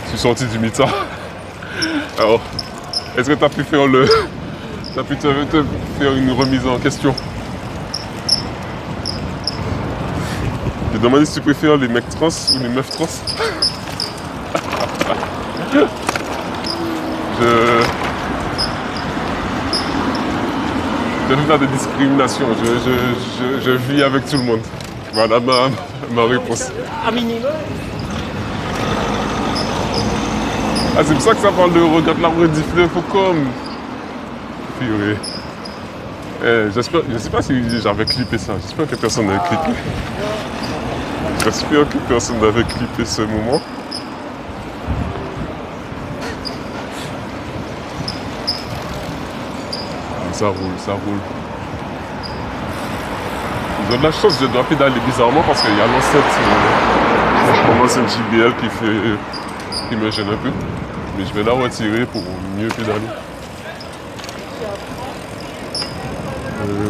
Je suis sorti du mi-temps. Alors, est-ce que tu as pu faire T'as pu te faire une remise en question? J'ai demandé si tu préfères les mecs trans ou les meufs trans. Je ne fais pas de discrimination, je vis avec tout le monde. Voilà ma réponse. Un minimum. Ah, c'est pour ça que ça parle de regarde la rediff faut comme. Purée. J'espère, je sais pas si j'avais clippé ça, j'espère que personne n'avait clippé. J'espère que personne n'avait clippé ce moment. Ça roule, ça roule. Ils ont de la chance, je dois pédaler bizarrement parce qu'il y a l'enceinte JBL qui me gêne un peu. Mais je vais la retirer pour mieux pédaler.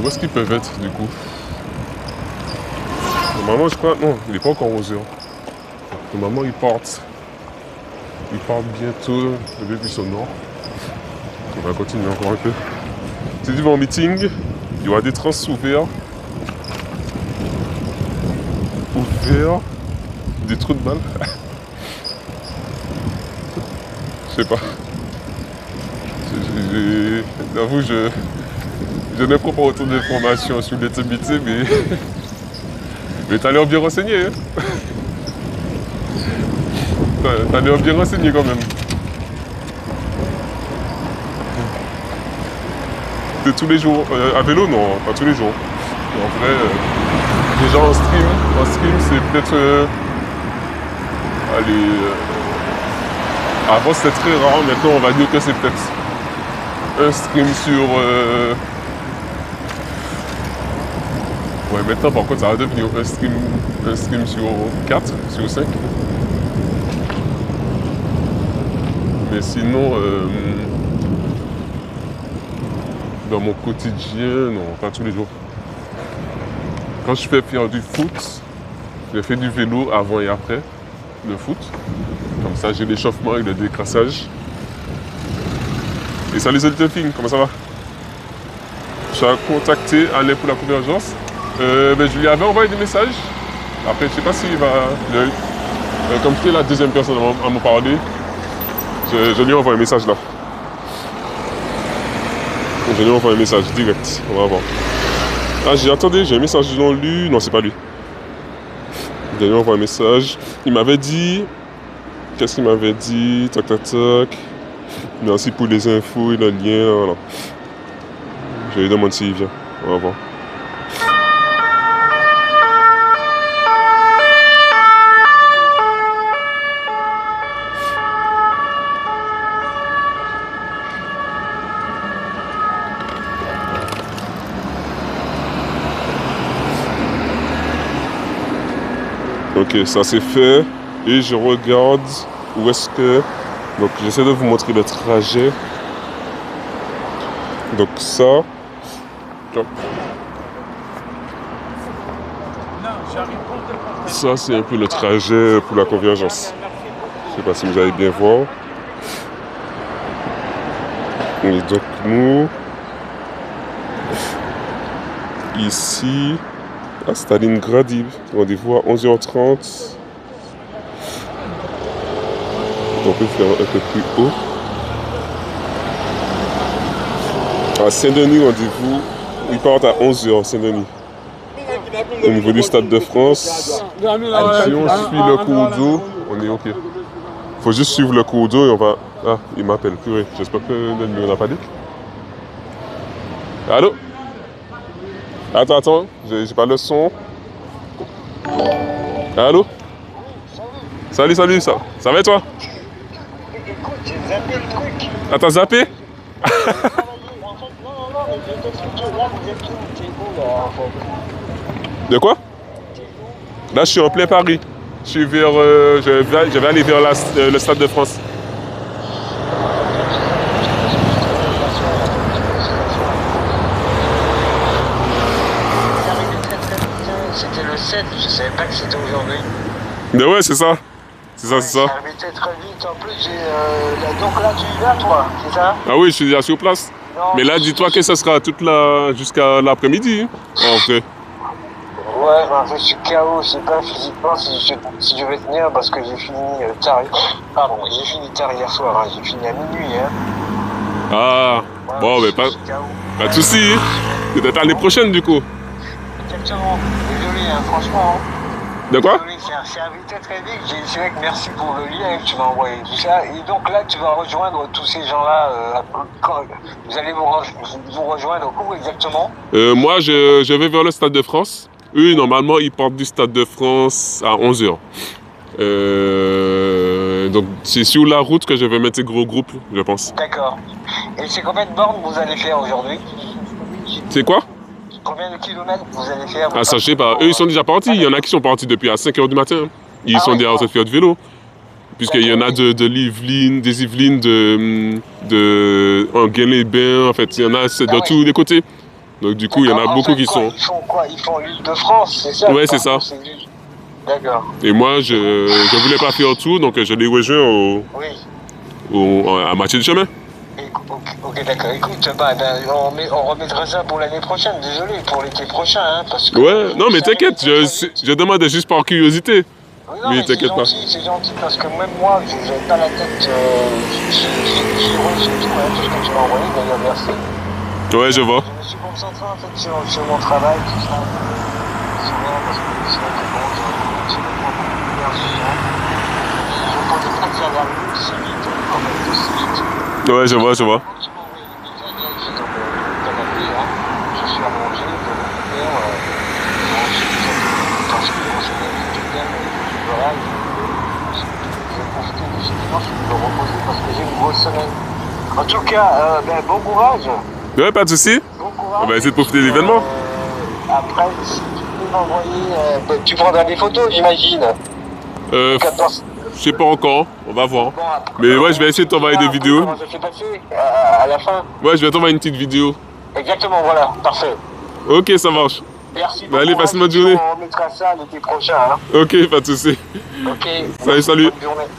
Où est-ce qu'ils peuvent être du coup? Normalement je crois, non, il n'est pas encore 11h. Normalement ils partent. Ils partent bientôt depuis son nord. On va continuer encore un peu. C'est du bon meeting, il y aura des trans ouverts. Des trous de balles. Je sais pas. J'avoue, je n'ai pas autant d'informations sur l'activité, mais t'as l'air bien renseigné. Hein? T'as l'air bien renseigné quand même. De tous les jours. À vélo, non, pas tous les jours. En vrai, déjà en stream, c'est peut-être... allez... avant c'était très rare, maintenant on va dire que c'est peut-être un stream sur... Ouais, maintenant par contre ça va devenir un stream sur 4, sur 5. Mais sinon, dans mon quotidien, non, pas tous les jours. Quand je fais faire du foot, je fais du vélo avant et après le foot. Comme ça, j'ai l'échauffement et le décrassage. Et salut Delphine, comment ça va? J'ai contacté Alain pour la convergence. Je lui avais envoyé des messages. Après, je ne sais pas s'il va... comme tu es la deuxième personne à me parler, je lui envoie un message là. Je lui envoie un message direct. On va voir. Ah, j'ai un message non lu. Non, c'est pas lui. Il m'a envoyé un message. Il m'avait dit... Qu'est-ce qu'il m'avait dit? Tac, tac, tac. Merci pour les infos et le lien. Voilà. Je lui demande s'il vient. On va voir. Ok, ça c'est fait. Et je regarde où est-ce que... Donc j'essaie de vous montrer le trajet. Donc ça... Hop. Ça c'est un peu le trajet pour la convergence. Je sais pas si vous allez bien voir. Et donc nous... Ici... à Stalingrad, rendez-vous à 11h30. On peut faire un peu plus haut. À Saint-Denis, rendez-vous. Ils partent à 11h, Saint-Denis. Au niveau du Stade de France. Si on suit le cours d'eau, on est OK. Faut juste suivre le cours d'eau et on va... Ah, il m'appelle, purée. J'espère que le numéro n'a pas dit. Allô? Attends, j'ai pas le son. Allô? Salut, ça va et toi? Écoute, j'ai zappé le truc. Ah, t'as zappé? Non, mais je te dis que là, vous êtes où? T'es où, là, en fait? De quoi? Là, je suis en plein Paris. Je suis vers... je vais aller vers le Stade de France. C'était le 7, je savais pas que c'était aujourd'hui. Mais ouais, c'est ça. C'est ça. C'est arrivé très vite. En plus, donc là, tu y vas, toi, c'est ça? Ah oui, je suis déjà sur place. Non, Mais là, dis-toi que ça sera jusqu'à l'après-midi. En vrai. Ouais, ben, je suis KO, je sais pas physiquement si je vais tenir parce que j'ai fini tard. Pardon, j'ai fini tard hier soir, hein. J'ai fini à minuit. Hein. Ah, Ouais, bon, mais je suis KO. pas de soucis. Peut-être l'année prochaine, du coup. Exactement. Désolé, hein, franchement. De quoi? Désolé, c'est arrivé très vite. C'est vrai que merci pour le lien que tu m'as envoyé, tout ça. Et donc là, tu vas rejoindre tous ces gens-là. Vous allez vous rejoindre où exactement? Moi, je vais vers le Stade de France. Eux, normalement, ils partent du Stade de France à 11h. Donc, c'est sur la route que je vais mettre gros groupe, je pense. D'accord. Et c'est combien de bornes vous allez faire aujourd'hui? C'est quoi? Combien de kilomètres vous allez faire? Ah, ça, je sais pas. Eux, ils sont déjà partis. Il y en a qui sont partis depuis à 5h du matin. Ils sont déjà en train de faire du vélo. Puisqu'il y en a de Yvelines, des Yvelines, de Enghien-les-Bains. En fait, il y en a de tous les côtés. Donc, du coup, il y en a beaucoup qui sont... Ils font quoi? Ils font l'île de France, c'est ça? Ouais, c'est ça. D'accord. Et moi, je voulais pas faire tout, donc je les rejoins à moitié du chemin. Ok, d'accord. Écoute, on remettra ça pour l'année prochaine. Désolé, pour l'été prochain, hein, parce que... Ouais, non, mais t'inquiète, je demandais juste par curiosité. Non, mais t'inquiète pas. C'est gentil, parce que même moi, j'avais pas la tête... J'ai reçu tout ce que tu m'as envoyé, d'ailleurs, merci. Ouais, je vois. Je me suis concentré, en fait, sur mon travail, tout ça. C'est bien, parce que c'est vrai que bon, j'ai beaucoup d'énergie, hein. Je pensais pas que ça allait arriver aussi vite, quand même, aussi vite. Ouais, je vois. Tu m'as envoyé le message, là, ici, dans le canapé, hein. Je suis allongé, je vais me faire, parce que bon, c'est bien, voilà, je vais profiter de ce dimanche pour me reposer, parce que j'ai une grosse semaine. En tout cas, bon courage. Ouais, pas de soucis. Bon courage. On va essayer de profiter de l'événement. Après, si tu peux m'envoyer... tu prendras des photos, j'imagine. Je sais pas encore, on va voir. Bon, Mais ouais, je vais essayer de t'envoyer des vidéos. Comment ça s'est passé à la fin? Ouais, je vais t'envoyer une petite vidéo. Exactement, voilà, parfait. Ok, ça marche. Merci. Bah, allez, passe une bonne journée. On remettra ça l'été prochain. Hein. Ok, pas de soucis. Ok. Salut. Bonne journée.